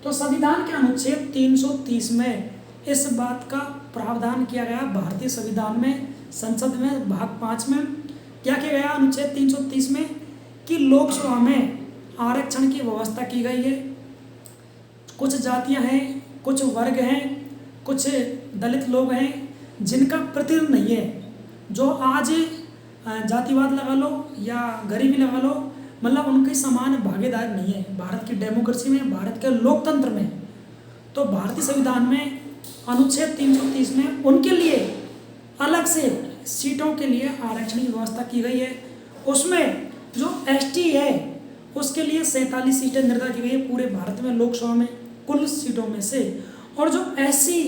तो संविधान के अनुच्छेद 330 में इस बात का प्रावधान किया गया, भारतीय संविधान में संसद में भाग 5 में क्या किया गया अनुच्छेद 330 में, कि लोकसभा में आरक्षण की व्यवस्था की गई है। कुछ जातियां हैं, कुछ वर्ग हैं, कुछ दलित लोग हैं जिनका प्रतिनिधित्व नहीं है, जो आज जातिवाद लगा लो या गरीबी लगा लो, मतलब उनकी समान भागीदार नहीं है भारत की डेमोक्रेसी में, भारत के लोकतंत्र में। तो भारतीय संविधान में अनुच्छेद 330 में उनके लिए अलग से सीटों के लिए आरक्षण की व्यवस्था की गई है। उसमें जो एसटी है उसके लिए 47 सीटें निर्धारित की गई है पूरे भारत में लोकसभा में कुल सीटों में से, और जो एससी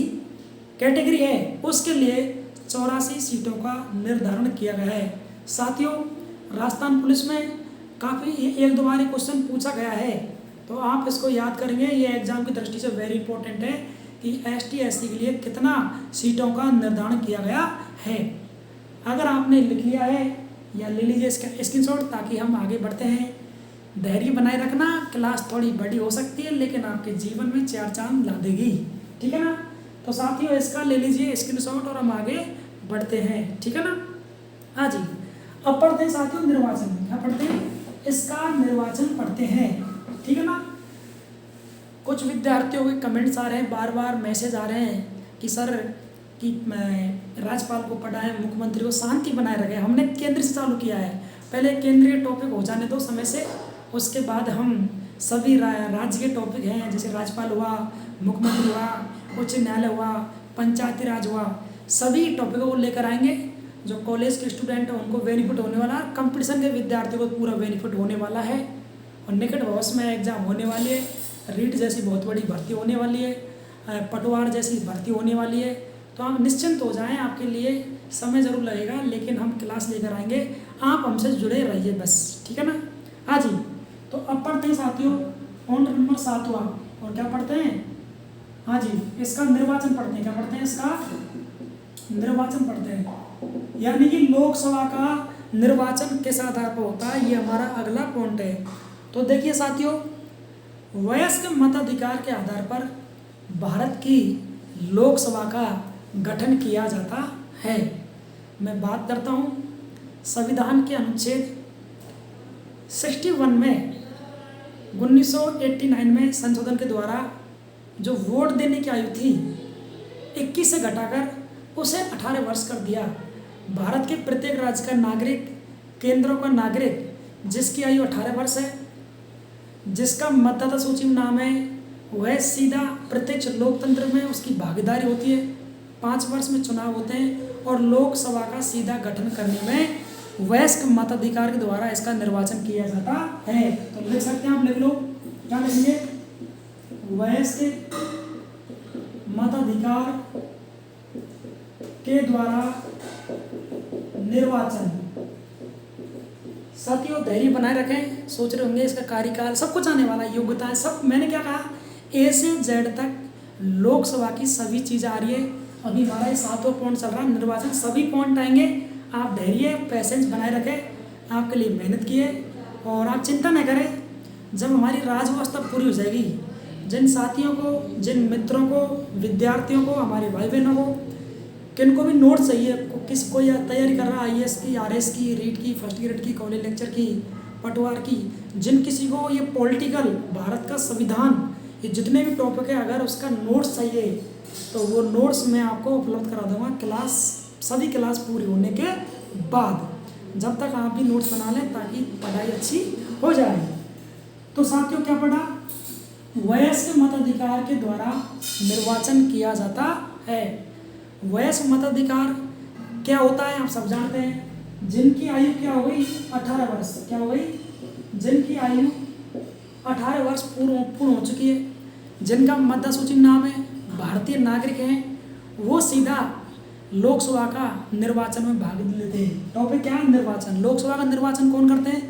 कैटेगरी है उसके लिए 84 सीटों का निर्धारण किया गया है। साथियों राजस्थान पुलिस में काफ़ी 1-2 बार क्वेश्चन पूछा गया है, तो आप इसको याद करेंगे, ये एग्जाम की दृष्टि से वेरी इंपॉर्टेंट है कि एसटी एससी के लिए कितना सीटों का निर्धारण किया गया है। अगर आपने लिख लिया है या ले लीजिए इसका स्क्रीनशॉट, ताकि हम आगे बढ़ते हैं। धैर्य बनाए रखना, क्लास थोड़ी बड़ी हो सकती है लेकिन आपके जीवन में 4 चांद ला देगी, ठीक है ना। तो साथियों इसका ले लीजिए स्क्रीनशॉट और हम आगे बढ़ते हैं, ठीक है ना। हाँ जी, अब पढ़ते हैं साथियों निर्वाचन। क्या पढ़ते हैं? इसका निर्वाचन पढ़ते हैं। ठीक है ना। कुछ विद्यार्थियों के कमेंट्स आ रहे हैं, बार बार मैसेज आ रहे हैं कि सर कि राज्यपाल को पढ़ाएं, मुख्यमंत्री को शांति बनाए रखें। हमने केंद्र से चालू किया है, पहले केंद्रीय टॉपिक हो जाने दो समय से, उसके बाद हम सभी राज्य के टॉपिक हैं, जैसे राज्यपाल हुआ, मुख्यमंत्री हुआ, उच्च न्यायालय हुआ, पंचायती राज हुआ, सभी टॉपिकों को लेकर आएंगे। जो कॉलेज के स्टूडेंट हैं उनको बेनिफिट होने वाला है, कंपटीशन के विद्यार्थियों को पूरा बेनिफिट होने वाला है। और निकट भविष्य में एग्जाम होने वाली है, रीट जैसी बहुत बड़ी भर्ती होने वाली है, पटवार जैसी भर्ती होने वाली है। तो आप निश्चिंत हो जाएं, आपके लिए समय ज़रूर लगेगा, लेकिन हम क्लास लेकर आएंगे, आप हमसे जुड़े रहिए बस। ठीक है ना। हाँ जी। तो अब पढ़ते हैं साथियों पॉइंट नंबर 7वां। और क्या पढ़ते हैं? हाँ जी, इसका निर्वाचन पढ़ते हैं। क्या पढ़ते हैं? इसका निर्वाचन पढ़ते हैं, यानी कि लोकसभा का निर्वाचन किस आधार पर होता है, ये हमारा अगला पॉइंट है। तो देखिए साथियों, वयस्क मताधिकार के आधार पर भारत की लोकसभा का गठन किया जाता है। मैं बात करता हूँ संविधान के अनुच्छेद 61 में 1989 में संशोधन के द्वारा जो वोट देने की आयु थी 21 से घटाकर उसे 18 वर्ष कर दिया। भारत के प्रत्येक राज्य का नागरिक, केंद्रों का नागरिक जिसकी आयु 18 वर्ष है, जिसका मतदाता सूची में नाम है, वह सीधा प्रत्यक्ष लोकतंत्र में उसकी भागीदारी होती है। 5 वर्ष में चुनाव होते हैं और लोकसभा का सीधा गठन करने में वयस्क मताधिकार के द्वारा इसका निर्वाचन किया जाता है। तो लिख सकते हैं, आप लिख लो, क्या लिखेंगे? वयस्क मताधिकार के द्वारा निर्वाचन। साथियों धैर्य बनाए रखें, सोच रहे होंगे इसका कार्यकाल सब कुछ आने वाला, योग्यताएं सब, मैंने क्या कहा, ए से जेड तक लोकसभा की सभी चीज़ें आ रही है। अभी हमारा ये 7वां पॉइंट चल रहा है, निर्वाचन, सभी पॉइंट आएंगे। आप धैर्य पैसेंस बनाए रखें, आपके लिए मेहनत किए और आप चिंता न करें। जब हमारी राजव्यवस्था पूरी हो जाएगी, जिन साथियों को, जिन मित्रों को, विद्यार्थियों को, हमारे भाई बहनों को, किनको भी नोट चाहिए, किसी को या तैयारी कर रहा है IAS की, RS की, रीट की, फर्स्ट ग्रेड की, कॉलेज लेक्चर की, पटवार की, जिन किसी को ये पॉलिटिकल, भारत का संविधान, ये जितने भी टॉपिक है, अगर उसका नोट्स चाहिए तो वो नोट्स मैं आपको उपलब्ध करा दूंगा क्लास, सभी क्लास पूरी होने के बाद। जब तक आप भी नोट्स बना लें ताकि पढ़ाई अच्छी हो जाए। तो साथियों क्या पढ़ा? वयस्क मताधिकार के द्वारा निर्वाचन किया जाता है। वयस्क मताधिकार क्या होता है आप सब जानते हैं। जिनकी आयु क्या हो गई? 18 वर्ष। क्या हो गई? जिनकी आयु 18 वर्ष पूर्ण हो चुकी है, जिनका मतदाता सूची में नाम है, भारतीय नागरिक हैं, वो सीधा लोकसभा का निर्वाचन में भाग लेते हैं। टॉपिक क्या है? निर्वाचन। लोकसभा का निर्वाचन कौन करते हैं?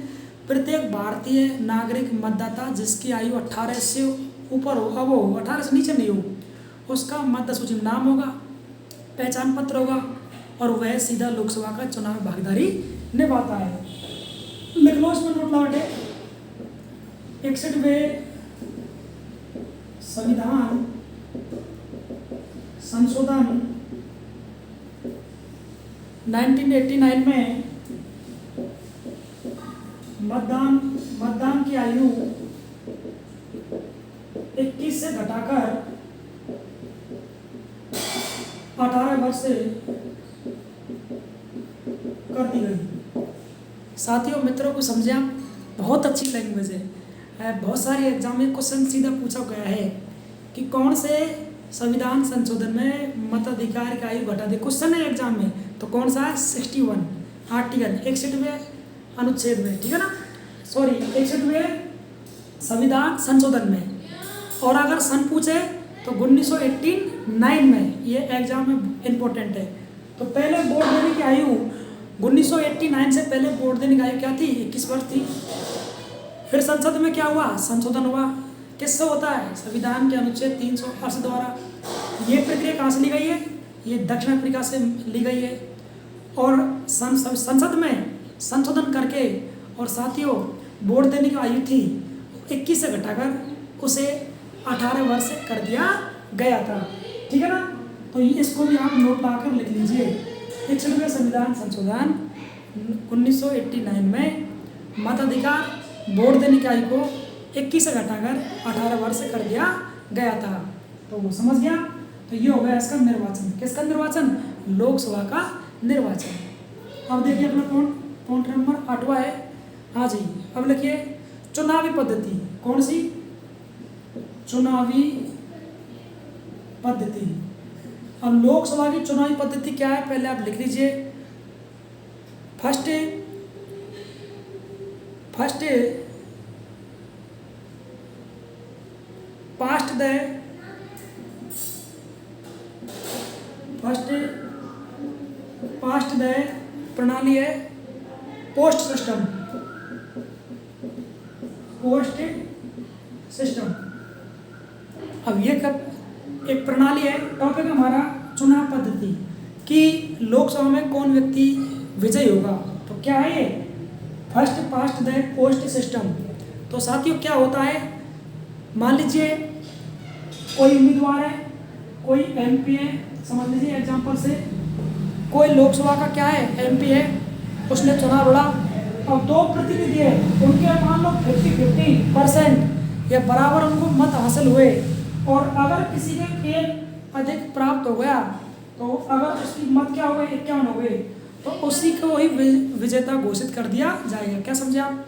प्रत्येक भारतीय नागरिक मतदाता जिसकी आयु 18 से ऊपर हो, अब हो 18 से नीचे नहीं हो, उसका मतदाता सूची में नाम होगा, पहचान पत्र होगा और वह सीधा लोकसभा का चुनाव में भागीदारी निभाता है। लिख लो इसमें नोट लगा के, 61वें संविधान संशोधन 1989 में मतदान की आयु 21 से घटाकर 18 वर्ष से कर दी गई। साथियों मित्रों को समझे आप, बहुत अच्छी लैंग्वेज है। बहुत सारे एग्जाम में क्वेश्चन सीधा पूछा गया है कि कौन से संविधान संशोधन में मताधिकार की आयु घटा दी। क्वेश्चन है एग्जाम में, तो कौन सा है? 61 आर्टिकल 61वें अनुच्छेद में, ठीक है ना, सॉरी 61वें संविधान संशोधन में। और अगर सन पूछे तो 1989 में, ये एग्जाम में इम्पोर्टेंट है। तो पहले वोट देने की आयु 1989 से पहले वोट देने की आयु क्या थी? 21 वर्ष थी। फिर संसद में क्या हुआ? संशोधन हुआ। किससे होता है? संविधान के अनुच्छेद 380 द्वारा। ये प्रक्रिया कहाँ से ली गई है? ये दक्षिण अफ्रीका से ली गई है। और संसद में संशोधन करके, और साथियों वोट देने की आयु थी 21 से घटाकर उसे 18 वर्ष कर दिया गया था, ठीक है ना। तो इसको भी आप नोट लाकर लिख लीजिए। 61वें संविधान संशोधन 1989 में मताधिकार वोट देने की आयु को 21 से घटाकर 18 वर्ष कर दिया गया था। तो समझ गया। तो ये हो गया इसका निर्वाचन। किसका निर्वाचन? लोकसभा का निर्वाचन। अब देखिए अपना पॉइंट नंबर 8वां है। हाँ जी, अब लिखिए चुनावी पद्धति। कौन सी? चुनावी पद्धति। अब लोकसभा की चुनावी पद्धति क्या है, पहले आप लिख लीजिए। फर्स्ट पास्ट द प्रणाली है पोस्ट सिस्टम। अब ये कब एक प्रणाली है। टॉपिक हमारा चुनाव पद्धति कि लोकसभा में कौन व्यक्ति विजयी होगा। तो क्या है ये? First past the post system. तो साथियों क्या होता है, मान लीजिए कोई उम्मीदवार है, कोई एमपी है, समझ लीजिए एग्जांपल से कोई लोकसभा का क्या है एमपी है, उसने चुनाव लड़ा। अब 2 प्रतिनिधि है, उनके मान लो 50% या बराबर उनको मत हासिल हुए, और अगर किसी के एक अधिक प्राप्त हो गया, तो अगर उसकी मत क्या हो गए 51 हो गए, तो उसी को ही विजेता घोषित कर दिया जाएगा। क्या समझे आप?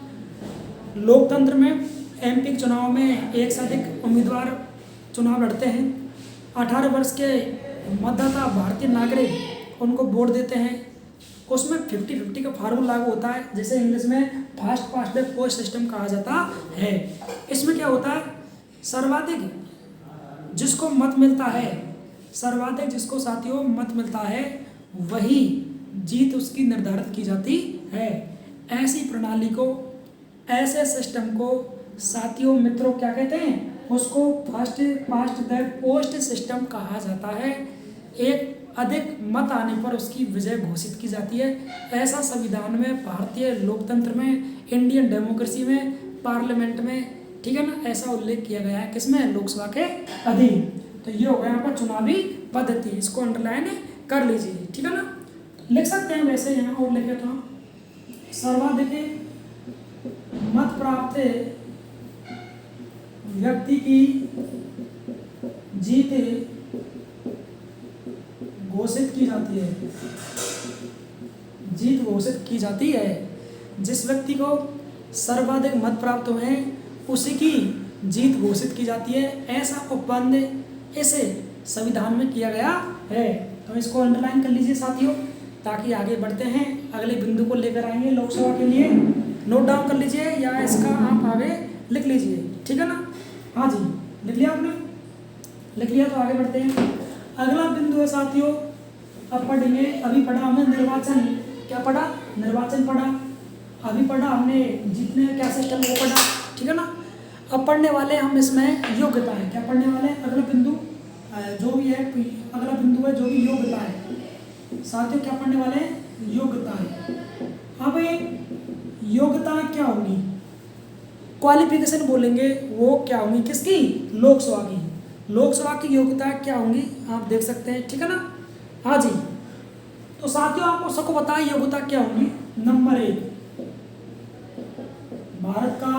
लोकतंत्र में एमपी के चुनाव में एक से अधिक उम्मीदवार चुनाव लड़ते हैं। 18 वर्ष के मतदाता भारतीय नागरिक उनको वोट देते हैं। उसमें 50-50 का फार्मूला लागू होता है, जिसे इंग्लिश में first past the post system कहा जाता है। इसमें क्या होता है, सर्वाधिक जिसको मत मिलता है, सर्वाधिक जिसको साथियों मत मिलता है, वही जीत उसकी निर्धारित की जाती है। ऐसी प्रणाली को, ऐसे सिस्टम को साथियों मित्रों क्या कहते हैं? उसको first past the post system कहा जाता है। एक अधिक मत आने पर उसकी विजय घोषित की जाती है। ऐसा संविधान में, भारतीय लोकतंत्र में, इंडियन डेमोक्रेसी में, पार्लियामेंट में, ठीक है ना, ऐसा उल्लेख किया गया है। किसमें? लोकसभा के अधीन। तो ये हो गया यहाँ पर चुनावी पद्धति, इसको अंडरलाइन कर लीजिए, ठीक है ना। लिख सकते हैं वैसे यहाँ और लिखे तो सर्वाधिक मत प्राप्त व्यक्ति की जीत घोषित की जाती है। जीत घोषित की जाती है। जिस व्यक्ति को सर्वाधिक मत प्राप्त हुए हैं उसी की जीत घोषित की जाती है। ऐसा उपबंध इसे संविधान में किया गया है। तो इसको अंडरलाइन कर लीजिए साथियों, ताकि आगे बढ़ते हैं, अगले बिंदु को लेकर आएंगे लोकसभा के लिए। नोट डाउन कर लीजिए या इसका आप आगे लिख लीजिए, ठीक है ना। हाँ जी, लिख लिया आपने? लिख लिया तो आगे बढ़ते हैं। अगला बिंदु है साथियों, अब पढ़ेंगे, अभी पढ़ा हमने निर्वाचन। क्या पढ़ा? निर्वाचन पढ़ा। अभी पढ़ा हमने जीतने क्या सिस्टम वो पढ़ा, ठीक है ना। अब पढ़ने वाले हम इसमें योग्यता है। क्या पढ़ने वाले? अगला बिंदु जो भी है, अगला बिंदु है जो भी योग्यता है साथियों। क्या पढ़ने वाले हैं? योग्यता है। अब योग्यता क्या होगी? क्वालिफिकेशन बोलेंगे, वो क्या होंगी? किसकी? लोकसभा की। लोकसभा की योग्यता क्या होंगी आप देख सकते हैं, ठीक है ना। हाँ जी, तो साथियों आपको सबको पता है योग्यता क्या होंगी। नंबर 1, भारत का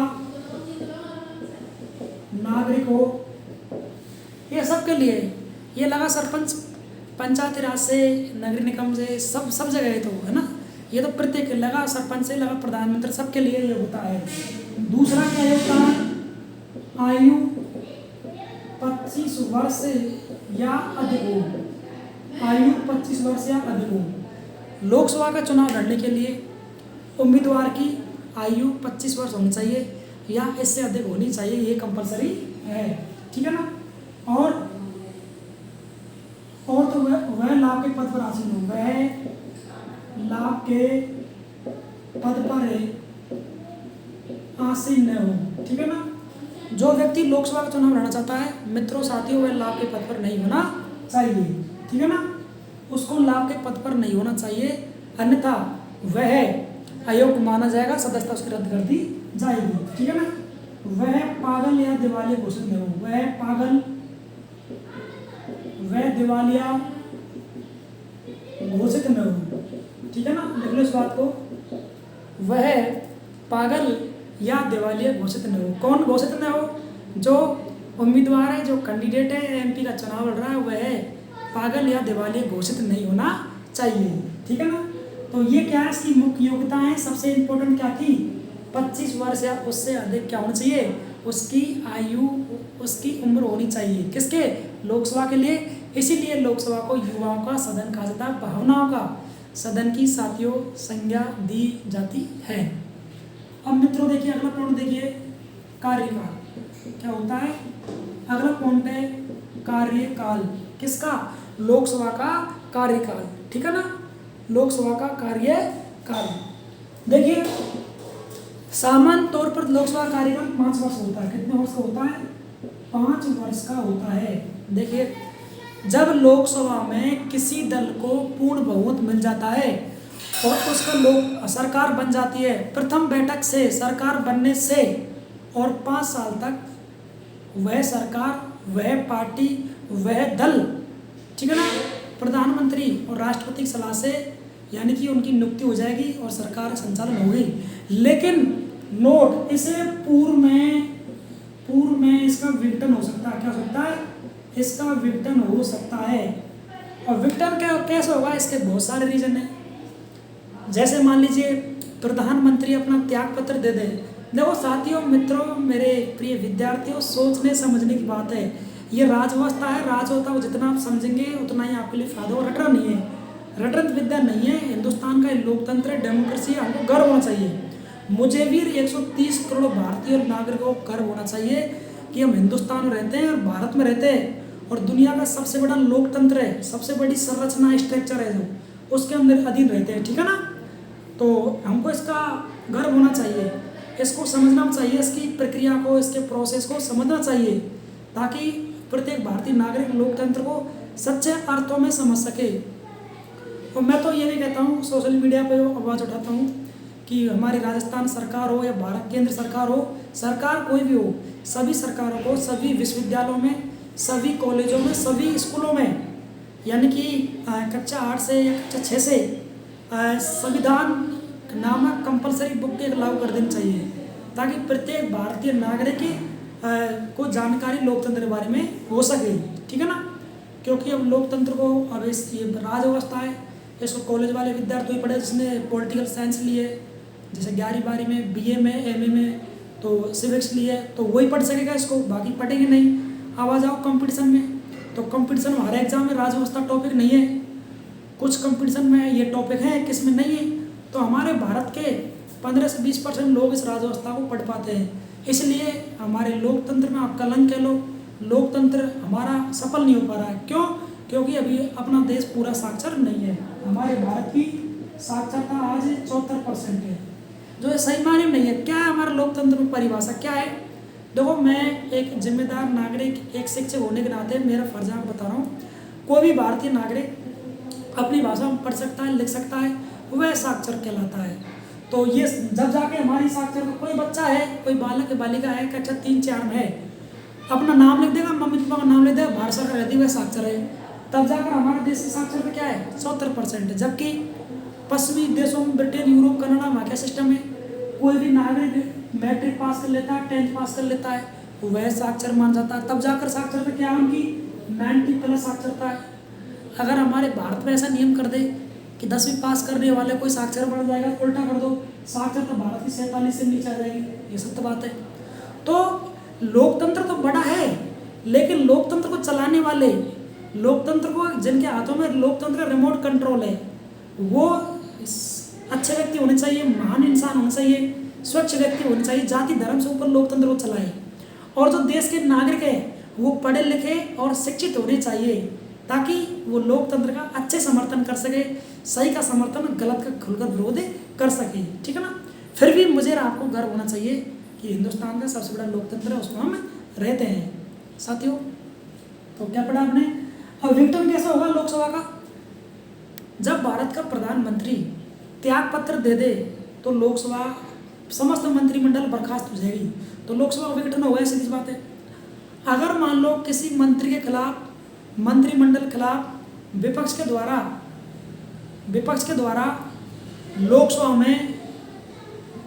नागरिक हो। ये सबके लिए, ये लगा सरपंच, पंचायती राज से, नगरीय निगम से, सब जगह है, तो है ना। ये तो प्रत्येक लगा, सरपंच से लगा, प्रधानमंत्री, सबके लिए ये होता है। दूसरा क्या होता है? आयु 25 वर्ष या अधिक हो। आयु 25 वर्ष या अधिक हो। लोकसभा का चुनाव लड़ने के लिए उम्मीदवार की आयु 25 वर्ष होनी चाहिए या इससे अधिक होनी चाहिए, ये कंपलसरी है, ठीक है ना। और तो वह लाभ के पद पर आसीन हो, वह लाभ के पद पर आसीन न हो, ठीक है ना। जो व्यक्ति लोकसभा का चुनाव लड़ना चाहता है मित्रों साथियों, वह लाभ के पद पर नहीं होना चाहिए, ठीक है ना। उसको लाभ के पद पर नहीं होना चाहिए, अन्यथा वह अयोग्य माना जाएगा, सदस्यता उसकी रद्द कर दी जाएगी, ठीक है ना। वह पागल या दिवालिया घोषित न हो। वह पागल, वह दिवालिया घोषित न हो, ठीक है ना। लिख लो इस बात को। वह पागल या दिवालिया घोषित न हो। कौन घोषित न हो? जो उम्मीदवार है, जो कैंडिडेट है, एमपी का चुनाव लड़ रहा है, वह पागल या दिवालिया घोषित नहीं होना चाहिए। ठीक है ना। तो ये क्या है, इसकी मुख्य योग्यताएं सबसे इम्पोर्टेंट क्या थी? 25 वर्ष या उससे अधिक क्या होना चाहिए? उसकी आयु, उसकी उम्र होनी चाहिए। किसके? लोकसभा के लिए। इसीलिए लोकसभा को युवाओं का सदन कहा जाता है, भावनाओं का सदन की साथियों संज्ञा दी जाती है। अब मित्रों देखिए अगला पॉइंट देखिए, कार्यकाल क्या होता है? अगला पॉइंट है कार्यकाल। किसका? लोकसभा का कार्यकाल। ठीक है ना, लोकसभा का कार्यकाल। देखिए सामान्य तौर पर लोकसभा कार्यकाल 5 वर्ष होता है। कितने वर्ष का होता है? 5 वर्ष का होता है। देखिए जब लोकसभा में किसी दल को पूर्ण बहुमत मिल जाता है और उसका लोक सरकार बन जाती है, प्रथम बैठक से सरकार बनने से और 5 साल तक वह सरकार, वह पार्टी, वह दल, ठीक है ना, प्रधानमंत्री और राष्ट्रपति की सलाह से यानी कि उनकी नियुक्ति हो जाएगी और सरकार संचालन होगी। लेकिन नोट, इसे पूर्व में इसका विघटन हो सकता है। क्या हो सकता है? इसका विघटन हो सकता है। और विघटन क्या कैसे होगा? इसके बहुत सारे रीजन हैं। जैसे मान लीजिए प्रधानमंत्री अपना त्याग पत्र दे दे। देखो साथियों, मित्रों, मेरे प्रिय विद्यार्थियों, सोचने समझने की बात है। ये राजव्यवस्था है, राजव्यवस्था को जितना आप समझेंगे उतना ही आपके लिए फायदा होगा। रटना नहीं है, रटन विद्या नहीं है। हिंदुस्तान का लोकतंत्र है, डेमोक्रेसी है, हमको गर्व होना चाहिए। मुझे भी 130 करोड़ भारतीय नागरिकों को गर्व होना चाहिए कि हम हिंदुस्तान में रहते हैं और भारत में रहते हैं और दुनिया का सबसे बड़ा लोकतंत्र है, सबसे बड़ी संरचना स्ट्रक्चर है जो उसके अंदर अधीन रहते हैं। ठीक है ना। तो हमको इसका गर्व होना चाहिए, इसको समझना चाहिए, इसकी प्रक्रिया को, इसके प्रोसेस को समझना चाहिए ताकि प्रत्येक भारतीय नागरिक लोकतंत्र को सच्चे अर्थों में समझ सके। और मैं तो ये भी कहता हूँ, सोशल मीडिया पे आवाज़ उठाता हूँ कि हमारी राजस्थान सरकार हो या भारत केंद्र सरकार हो, सरकार कोई भी हो, सभी सरकारों को सभी विश्वविद्यालयों में, सभी कॉलेजों में, सभी स्कूलों में यानी कि कक्षा 8 से या कक्षा 6 से संविधान नामक कंपलसरी बुक एक लागू कर देनी चाहिए ताकि प्रत्येक भारतीय नागरिक को जानकारी लोकतंत्र के बारे में हो सके। ठीक है ना। क्योंकि अब लोकतंत्र को अब इस ये राजव्यवस्था है, इसको कॉलेज वाले विद्यार्थी ही पढ़े जिसने पॉलिटिकल साइंस लिए, जैसे 11वीं 12वीं में, बीए में, एमए में तो सिविक्स लिए, तो वही पढ़ सकेगा इसको, बाकी पढ़ेंगे नहीं। अब आ जाओ कंपटीशन में, तो कंपटीशन में हर एग्जाम में राजव्यवस्था टॉपिक नहीं है, कुछ कंपटीशन में ये टॉपिक है, किस में नहीं है। तो हमारे भारत के 15 से 20% लोग इस राजव्यवस्था को पढ़ पाते हैं, इसलिए हमारे लोकतंत्र में आप कलंक कह लो, लोकतंत्र हमारा सफल नहीं हो पा रहा है। क्यों? क्योंकि अभी अपना देश पूरा साक्षर नहीं है। हमारे भारत की साक्षरता आज 74% है, जो सही मायने में नहीं है। क्या है हमारे लोकतंत्र में परिभाषा क्या है? देखो, मैं एक जिम्मेदार नागरिक, एक शिक्षक होने के नाते मेरा फर्ज आपको बता रहा हूँ। कोई भी भारतीय नागरिक अपनी भाषा में पढ़ सकता है, लिख सकता है, वह साक्षर कहलाता है। तो ये जब जाके हमारी साक्षर, कोई बच्चा है, कोई बालक बालिका है, कक्षा 3-4 में है, अपना नाम लिख देगा, मम्मी पापा का नाम लिख देगा, भारत सरकार रहती है, वह साक्षर है। तब जाकर हमारे देश की साक्षरता क्या है? 74% है। जबकि पश्चिमी देशों में, ब्रिटेन, यूरोप, कनाडा, वहाँ क्या सिस्टम है, कोई भी नागरिक मैट्रिक पास कर लेता है, 10th पास कर लेता है, वह साक्षर मान जाता है। तब जाकर साक्षरता क्या है उनकी? 90+ साक्षरता है। अगर हमारे भारत में ऐसा नियम कर दे कि 10वीं पास करने वाले कोई साक्षर बन जाएगा, उल्टा कर दो, साक्षरता भारत की 47 से नीचे आ जाएगी। ये सत्य बात है। तो लोकतंत्र तो बड़ा है, लेकिन लोकतंत्र को चलाने वाले, लोकतंत्र को जिनके हाथों में लोकतंत्र का रिमोट कंट्रोल है, वो अच्छे व्यक्ति होने चाहिए, महान इंसान होने चाहिए, स्वच्छ व्यक्ति होने चाहिए, जाति धर्म से ऊपर लोकतंत्र को चलाए। और जो देश के नागरिक है वो पढ़े लिखे और शिक्षित होने चाहिए ताकि वो लोकतंत्र का अच्छे समर्थन कर सके, सही का समर्थन, गलत का खुलकर विरोध कर सके। ठीक है ना। फिर भी मुझे आपको गर्व होना चाहिए कि हिंदुस्तान का सबसे बड़ा लोकतंत्र है, उसमें हम रहते हैं साथियों। तो क्या पढ़ा आपने? अब विघटन कैसा होगा लोकसभा का? जब भारत का प्रधानमंत्री त्याग पत्र दे दे तो लोकसभा, समस्त मंत्रिमंडल बर्खास्त हो जाएगी, तो लोकसभा विघटन होगा, सीधी सी बात है। अगर मान लो किसी मंत्री के खिलाफ, मंत्रिमंडल के खिलाफ विपक्ष के द्वारा लोकसभा में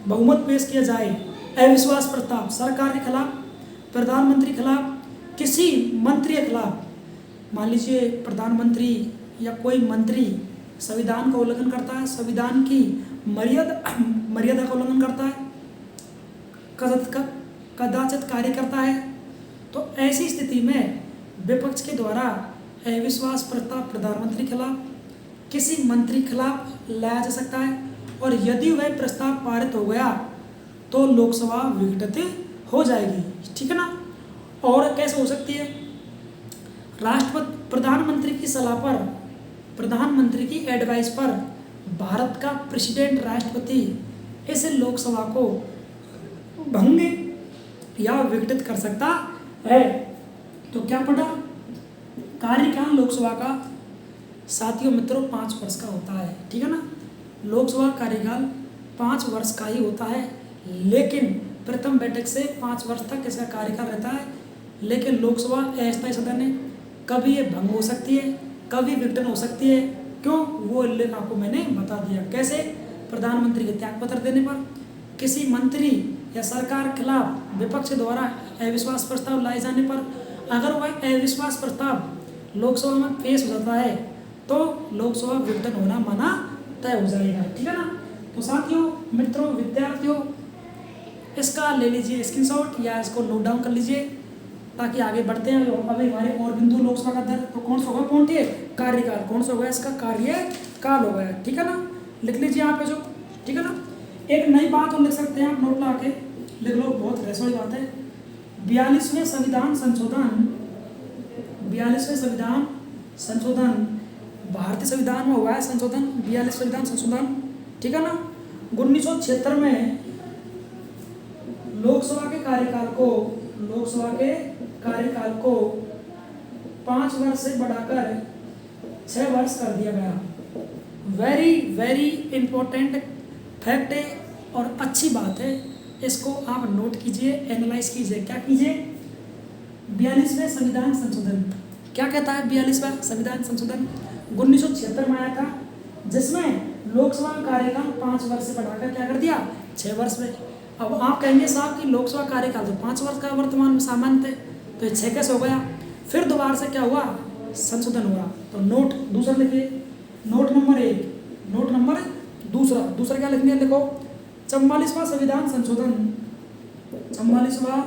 बहुमत पेश किया जाए अविश्वास प्रस्ताव सरकार के खिलाफ, प्रधानमंत्री के खिलाफ, किसी मंत्री के खिलाफ। मान लीजिए प्रधानमंत्री या कोई मंत्री संविधान का उल्लंघन करता है, संविधान की मर्यादा का उल्लंघन करता है, कदाचित कार्य करता है, तो ऐसी स्थिति में विपक्ष के द्वारा अविश्वास प्रस्ताव प्रधानमंत्री के खिलाफ, किसी मंत्री के खिलाफ लाया जा सकता है। और यदि वह प्रस्ताव पारित हो गया तो लोकसभा विघटित हो जाएगी, ठीक है ना। और कैसे हो सकती है? राष्ट्रपति प्रधानमंत्री की सलाह पर, प्रधानमंत्री की एडवाइस पर भारत का प्रेसिडेंट राष्ट्रपति इस लोकसभा को भंग या विघटित कर सकता है। तो क्या पढ़ा? कार्यकाल लोकसभा का साथियों मित्रों 5 वर्ष का होता है, ठीक है ना। लोकसभा कार्यकाल 5 वर्ष का ही होता है, लेकिन प्रथम बैठक से 5 वर्ष तक इसका कार्यकाल रहता है। लेकिन लोकसभा अस्थायी सदन है, कभी ये भंग हो सकती है, कभी विघटन हो सकती है। क्यों? वो उल्लेख आपको मैंने बता दिया। कैसे? प्रधानमंत्री के त्यागपत्र देने पर, किसी मंत्री या सरकार के खिलाफ विपक्ष द्वारा अविश्वास प्रस्ताव लाए जाने पर। अगर वह अविश्वास प्रस्ताव लोकसभा में पेश हो जाता है तो लोकसभा विघटन होना माना तय हो जाएगा, ठीक है ना। तो साथियों मित्रों विद्यार्थियों, इसका ले लीजिए स्क्रीनशॉट या इसको नोट डाउन कर लीजिए ताकि आगे बढ़ते हैं। अभी हमारे और बिंदु लोकसभा का दर तो कौन सा होगा? पॉइंट ए कार्यकाल कौन सा होगा? इसका कार्यकाल हो गया, ठीक है ना। लिख लीजिए यहाँ पे जो, ठीक है ना। एक नई बात और लिख सकते हैं आप, नोट लगा के लिख लो, बहुत रहस्य वाली बात है। 42वें संविधान संशोधन, 42वें संविधान संशोधन भारतीय संविधान में हुआ है संशोधन, 42 संविधान संशोधन, ठीक है ना। 1976 में लोकसभा के कार्यकाल को 5 वर्ष से बढ़ाकर 6 वर्ष कर दिया गया। वेरी वेरी इंपॉर्टेंट फैक्ट है और अच्छी बात है, इसको आप नोट कीजिए, एनालाइज कीजिए। क्या कीजिए? 42वें संविधान संशोधन क्या कहता है? 42वां संविधान संशोधन 1976 में आया था, जिसमें लोकसभा का कार्यकाल 5 वर्ष से बढ़ाकर क्या कर दिया? 6 वर्ष में। अब आप कहेंगे साहब कि लोकसभा कार्यकाल तो 5 वर्ष का वर्तमान में सामान्य थे, तो ये 6 कैसे हो गया? फिर दोबारा से क्या हुआ? संशोधन हुआ। तो नोट दूसरा लिखिए, नोट नंबर 1, नोट नंबर दूसरा क्या लिखने? देखो 44वां संविधान संशोधन, 44वां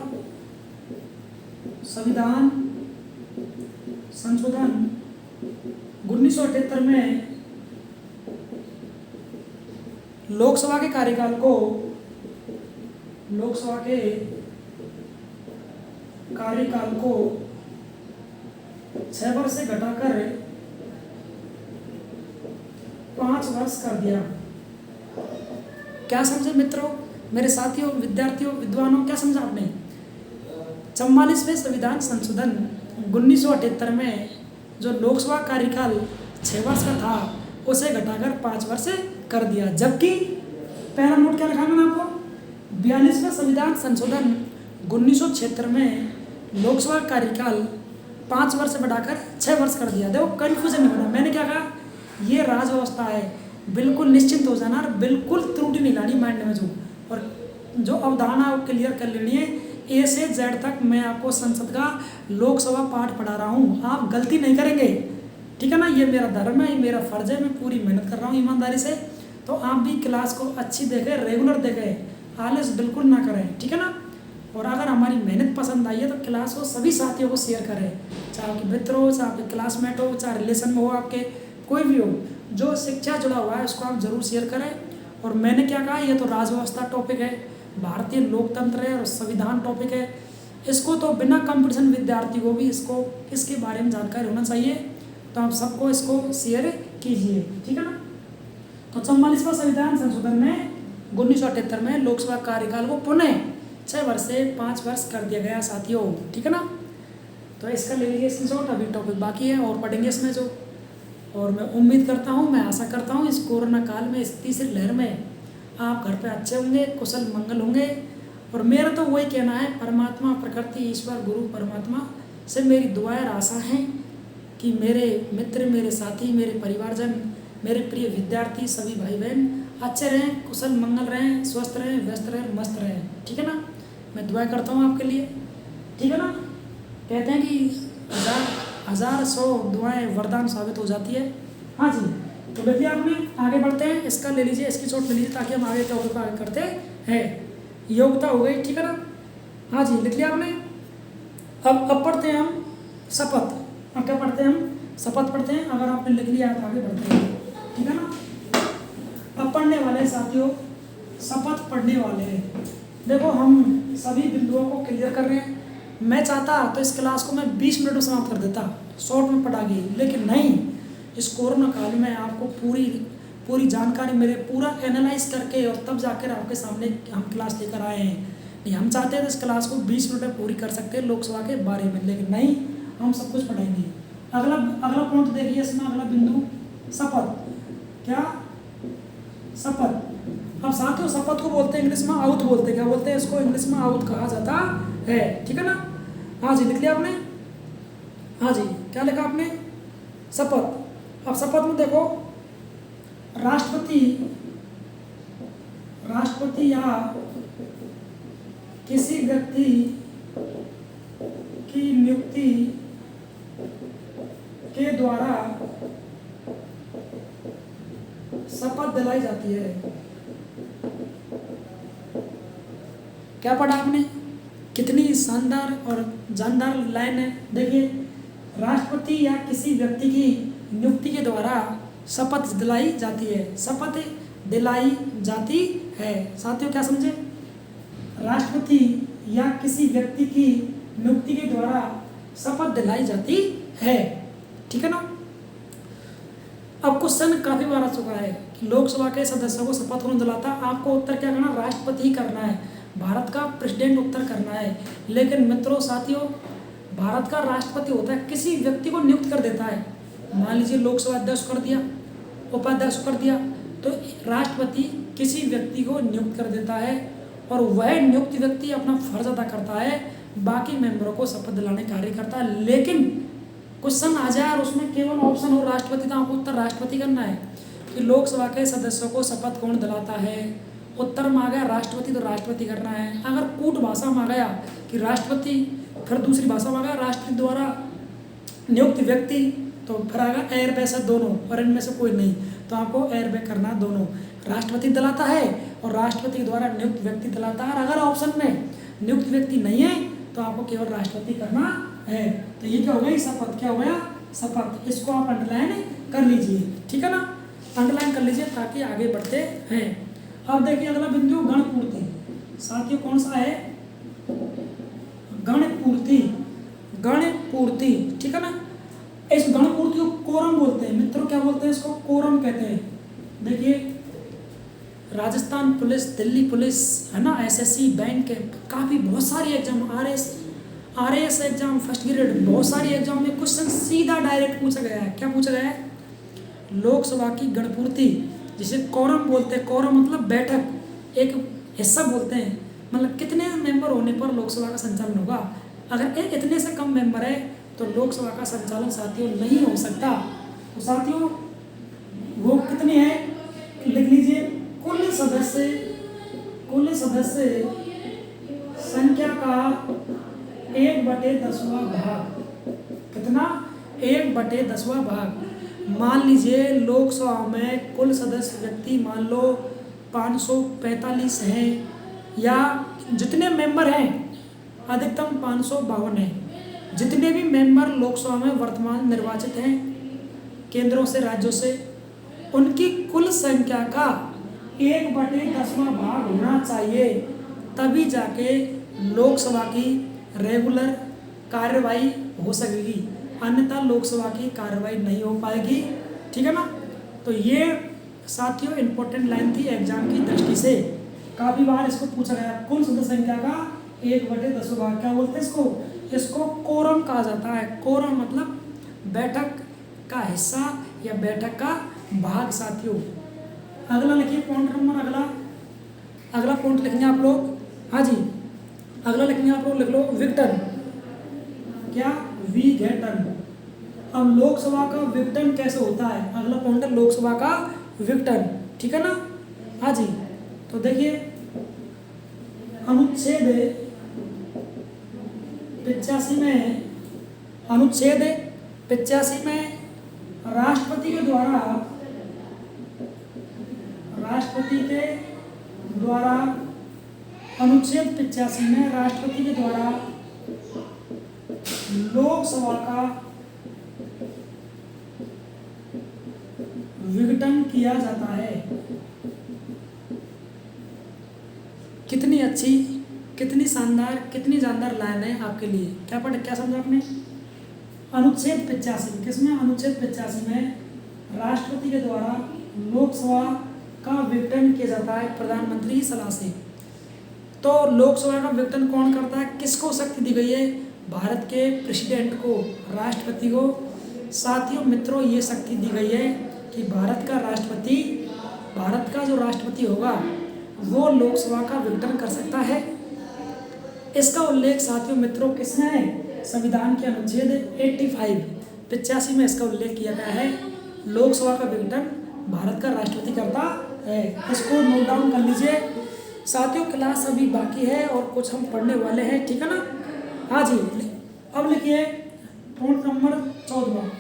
संविधान संशोधन 1978 में लोकसभा के कार्यकाल को 6 वर्ष से घटाकर 5 वर्ष कर दिया। क्या समझे मित्रों, मेरे साथियों, विद्यार्थियों, विद्वानों, क्या समझा आपने? 44वें संविधान संशोधन 1978 में जो लोकसभा कार्यकाल 6 वर्ष का था उसे घटाकर 5 वर्ष कर दिया। जबकि पहला नोट क्या लिखा मैंने आपको? 42वें संविधान संशोधन 1976 में लोकसभा कार्यकाल 5 वर्ष से बढ़ाकर 6 वर्ष कर दिया। देखो कन्फ्यूजन नहीं होना। मैंने क्या कहा? ये राजव्यवस्था है, बिल्कुल निश्चिंत हो जाना और बिल्कुल त्रुटि नहीं लानी माइंड में जो, और जो अवधारणा क्लियर कर लेनी है। ए से जेड तक मैं आपको संसद का लोकसभा पाठ पढ़ा रहा हूँ, आप गलती नहीं करेंगे, ठीक है ना। ये मेरा धर्म है, ये मेरा फर्ज है, मैं पूरी मेहनत कर रहा हूँ ईमानदारी से। तो आप भी क्लास को अच्छी देखें, रेगुलर देखें, आलस बिल्कुल ना करें, ठीक है ना। और अगर हमारी मेहनत पसंद आई है तो क्लास को सभी साथियों को शेयर करें, चाहे आपके मित्र हो, चाहे आपके क्लासमेट हो, चाहे रिलेशन में हो, आपके कोई भी हो, जो शिक्षा जुड़ा हुआ है उसको आप जरूर शेयर करें। और मैंने क्या कहा, ये तो राजव्यवस्था टॉपिक है, भारतीय लोकतंत्र है और संविधान टॉपिक है। इसको तो बिना कंपटीशन विद्यार्थी को भी इसके बारे में जानकारी होना चाहिए। तो आप सबको इसको शेयर कीजिए, ठीक है ना। तो 44वां संविधान संशोधन में 1978 में लोकसभा कार्यकाल को पुनः 6 वर्ष से 5 वर्ष कर दिया गया साथियों, ठीक है ना। तो इसका ले लीजिए स्क्रीनशॉट, अभी टॉपिक बाकी है और पढ़ेंगे इसमें जो। और मैं उम्मीद करता हूँ, मैं आशा करता हूँ इस कोरोना काल में, इस तीसरी लहर में आप घर पे अच्छे होंगे, कुशल मंगल होंगे। और मेरा तो वही कहना है, परमात्मा, प्रकृति, ईश्वर, गुरु परमात्मा से मेरी दुआएं और आशा हैं कि मेरे मित्र, मेरे साथी, मेरे परिवारजन, मेरे प्रिय विद्यार्थी, सभी भाई बहन अच्छे रहें, कुशल मंगल रहें, स्वस्थ रहें, व्यस्त रहें, मस्त रहें, ठीक है ना। मैं दुआ करता हूँ आपके लिए, ठीक है ना। कहते हैं कि हज़ार 100 दुआएं वरदान साबित हो जाती है। हाँ जी, तो देखिए आपने आगे बढ़ते हैं, इसका ले लीजिए, इसकी चोट ले लीजिए ताकि हम आगे टॉपिक को आगे करते हैं। योग्यता हो गई, ठीक है ना। हाँ जी, लिख लिया आपने। अब पढ़ते हैं हम शपथ। अब क्या पढ़ते हैं हम? शपथ पढ़ते हैं। अगर आपने लिख लिया तो आगे बढ़ते हैं, ठीक है ना। अब पढ़ने वाले साथियों, शपथ पढ़ने वाले हैं। देखो हम सभी बिंदुओं को क्लियर कर रहे हैं। मैं चाहता तो इस क्लास को मैं 20 मिनट में समाप्त कर देता, शॉर्ट में पढ़ा गई, लेकिन नहीं, इस कोरोना काल में आपको पूरी जानकारी मेरे पूरा एनालाइज करके और तब जाकर आपके सामने हम क्लास लेकर आए हैं। नहीं, हम चाहते हैं तो इस क्लास को 20 मिनट में पूरी कर सकते हैं लोकसभा के बारे में, लेकिन नहीं, हम सब कुछ पढ़ाएंगे। अगला पॉइंट देखिए इसमें, अगला बिंदु शपथ। क्या? शपथ। अब साथियों शपथ को बोलते हैं इंग्लिश में आउथ बोलते हैं। क्या बोलते हैं इसको? इंग्लिश में आउथ कहा जाता है, ठीक है ना। हाँ जी, लिख लिया आपने। हाँ जी, क्या लिखा आपने? शपथ। अब शपथ में देखो, राष्ट्रपति या किसी व्यक्ति की नियुक्ति के द्वारा शपथ दिलाई जाती है। क्या पढ़ा आपने? कितनी शानदार और जानदार लाइन है। देखिए, राष्ट्रपति या किसी व्यक्ति की नियुक्ति के द्वारा शपथ दिलाई जाती है। शपथ दिलाई जाती है। साथियों क्या समझे? राष्ट्रपति या किसी व्यक्ति की नियुक्ति के द्वारा शपथ दिलाई जाती है, ठीक है ना। अब क्वेश्चन काफी बार आ चुका है कि लोकसभा के सदस्यों को शपथ कौन दिलाता। आपको उत्तर क्या करना? राष्ट्रपति ही करना है, भारत का प्रेसिडेंट उत्तर करना है। लेकिन मित्रों साथियों, भारत का राष्ट्रपति होता है, किसी व्यक्ति को नियुक्त कर देता है। मान लीजिए लोकसभा अध्यक्ष कर दिया, उपाध्यक्ष कर दिया, तो राष्ट्रपति किसी व्यक्ति को नियुक्त कर देता है और वह नियुक्त व्यक्ति अपना फर्ज अदा करता है, बाकी मेंबरों को शपथ दिलाने कार्य करता है। लेकिन क्वेश्चन आ जाए और उसमें केवल ऑप्शन हो राष्ट्रपति, तो आपको उत्तर राष्ट्रपति करना है कि लोकसभा के सदस्यों को शपथ कौन दिलाता है। उत्तर में आ गया राष्ट्रपति, तो राष्ट्रपति करना है। अगर कूट भाषा में आ गया कि राष्ट्रपति, फिर दूसरी भाषा में आ गया राष्ट्रपति द्वारा नियुक्त व्यक्ति, तो फिर आएगा एयर बैस दोनों, और इनमें से कोई नहीं, तो आपको एयर बैक करना दोनों। राष्ट्रपति दिलाता है और राष्ट्रपति के द्वारा नियुक्त व्यक्ति दिलाता है। और अगर ऑप्शन में नियुक्त व्यक्ति नहीं है तो आपको केवल राष्ट्रपति करना है। तो ये क्या हो गई? शपथ। क्या हो गया? शपथ। इसको आप अंडरलाइन कर लीजिए, ठीक है ना। अंडरलाइन कर लीजिए ताकि आगे बढ़ते हैं। अब देखिए अगला बिंदु गणपूर्ति। साथियों कौन सा है? गणपूर्ति। गणपूर्ति, ठीक है ना। इस गणपूर्ति को कोरम बोलते हैं मित्रों। क्या बोलते हैं इसको? कोरम कहते हैं। देखिए, राजस्थान पुलिस, दिल्ली पुलिस, है ना, एसएससी, बैंक के काफ़ी बहुत सारी exam, RAS exam, first grade, बहुत सारी एग्जाम में क्वेश्चन सीधा डायरेक्ट पूछा गया है। क्या पूछा गया है? लोकसभा की गणपूर्ति, जिसे कोरम बोलते हैं। कोरम मतलब बैठक, एक हिस्सा बोलते हैं, मतलब कितने मेंबर होने पर लोकसभा का संचालन होगा। अगर इतने से कम मेंबर है तो लोकसभा का संचालन साथियों नहीं हो सकता। तो साथियों वो कितने हैं? लिख लीजिए। कुल सदस्य संख्या का 1/10वां भाग। कितना? 1/10वां भाग। मान लीजिए लोकसभा में कुल सदस्य व्यक्ति मान लो 545 हैं, या जितने मेंबर हैं अधिकतम 552 हैं। जितने भी मेंबर लोकसभा में वर्तमान निर्वाचित हैं केंद्रों से, राज्यों से, उनकी कुल संख्या का 1/10वां भाग होना चाहिए, तभी जाके लोकसभा की रेगुलर कार्यवाही हो सकेगी, अन्यथा लोकसभा की कार्यवाही नहीं हो पाएगी, ठीक है ना। तो ये साथियों इम्पोर्टेंट लाइन थी एग्जाम की दृष्टि से। काफ़ी बार इसको पूछा गया, कुल सदस्य संख्या का 1/10वां भाग। क्या बोलते हैं इसको? इसको कोरम कहा जाता है। कोरम मतलब बैठक का हिस्सा या बैठक का भाग। साथियों अगला लिखिए पॉइंट नंबर, अगला पॉइंट लिखेंगे आप लोग। हाँ जी, अगला लिखेंगे आप लोग, लिख लो विघटन। क्या? विघटन। अब लोकसभा का विघटन कैसे होता है? अगला पॉइंट है लोकसभा का विघटन, ठीक है ना। हाँ जी, तो देखिए अनुच्छेद 85 में, अनुच्छेद 85 में राष्ट्रपति के द्वारा, राष्ट्रपति के द्वारा, अनुच्छेद 85 में राष्ट्रपति के द्वारा लोकसभा का विघटन किया जाता है। कितनी अच्छी, कितनी शानदार, कितनी जानदार लाइन है आपके लिए। क्या पढ़, क्या समझा आपने? अनुच्छेद 85 किसमें? अनुच्छेद 85 में राष्ट्रपति के द्वारा लोकसभा का विघटन किया जाता है प्रधानमंत्री की सलाह से। तो लोकसभा का विघटन कौन करता है? किसको शक्ति दी गई है? भारत के प्रेसिडेंट को, राष्ट्रपति को। साथियों मित्रों, ये शक्ति दी गई है कि भारत का राष्ट्रपति, भारत का जो राष्ट्रपति होगा वो लोकसभा का विघटन कर सकता है। इसका उल्लेख साथियों मित्रों किसने है? संविधान के अनुच्छेद 85 में इसका उल्लेख किया गया है। लोकसभा का विघटन भारत का राष्ट्रपति करता है। इसको नोट डाउन कर लीजिए साथियों। क्लास अभी बाकी है और कुछ हम पढ़ने वाले हैं, ठीक है ना? हाँ जी, अब लिखिए पॉइंट नंबर 14,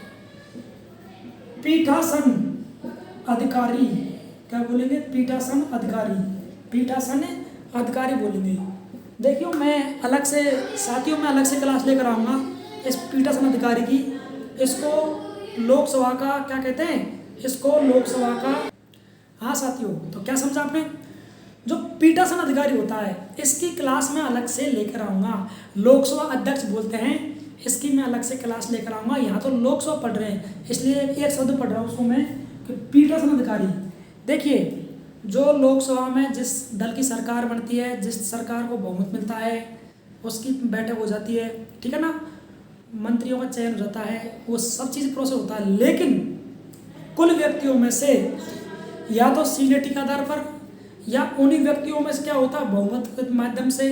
पीठासन अधिकारी। क्या बोलेंगे? पीठासन अधिकारी, पीठासन अधिकारी बोलेंगे। देखियो मैं अलग से साथियों, मैं अलग से क्लास लेकर आऊँगा इस पीठासन अधिकारी की। इसको लोकसभा का क्या कहते हैं? इसको लोकसभा का, हाँ साथियों, तो क्या समझा आपने? जो पीठासन अधिकारी होता है इसकी क्लास में अलग से लेकर आऊँगा। लोकसभा अध्यक्ष बोलते हैं, इसकी मैं अलग से क्लास लेकर आऊँगा। यहाँ तो लोकसभा पढ़ रहे हैं इसलिए एक शब्द पढ़ रहा हूँ उसको मैं, कि पीठासन अधिकारी। देखिए जो लोकसभा में जिस दल की सरकार बनती है, जिस सरकार को बहुमत मिलता है, उसकी बैठक हो जाती है, ठीक है ना? मंत्रियों का चयन हो जाता है, वो सब चीज़ प्रोसेस होता है। लेकिन कुल व्यक्तियों में से या तो सीनियरिटी के आधार पर या उन्हीं व्यक्तियों में से क्या होता है, बहुमत के माध्यम से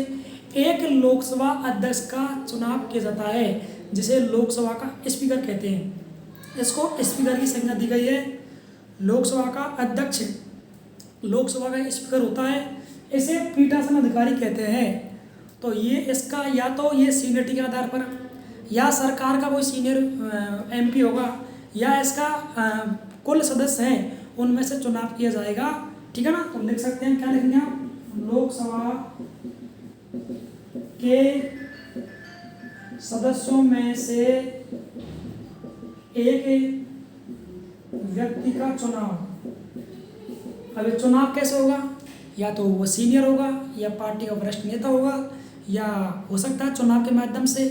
एक लोकसभा अध्यक्ष का चुनाव किया जाता है, जिसे लोकसभा का स्पीकर कहते हैं। इसको स्पीकर की संज्ञा दी गई है। लोकसभा का अध्यक्ष लोकसभा का स्पीकर होता है, इसे पीठासन अधिकारी कहते हैं। तो ये इसका या तो ये सीनियरिटी के आधार पर, या सरकार का कोई सीनियर एमपी होगा, या इसका कुल सदस्य हैं उनमें से चुनाव किया जाएगा, ठीक है ना? तो लिख सकते हैं, क्या लिखेंगे आप? लोकसभा के सदस्यों में से एक व्यक्ति का चुनाव। अब ये चुनाव कैसे होगा? या तो वो सीनियर होगा, या पार्टी का वरिष्ठ नेता होगा, या हो सकता है चुनाव के माध्यम से,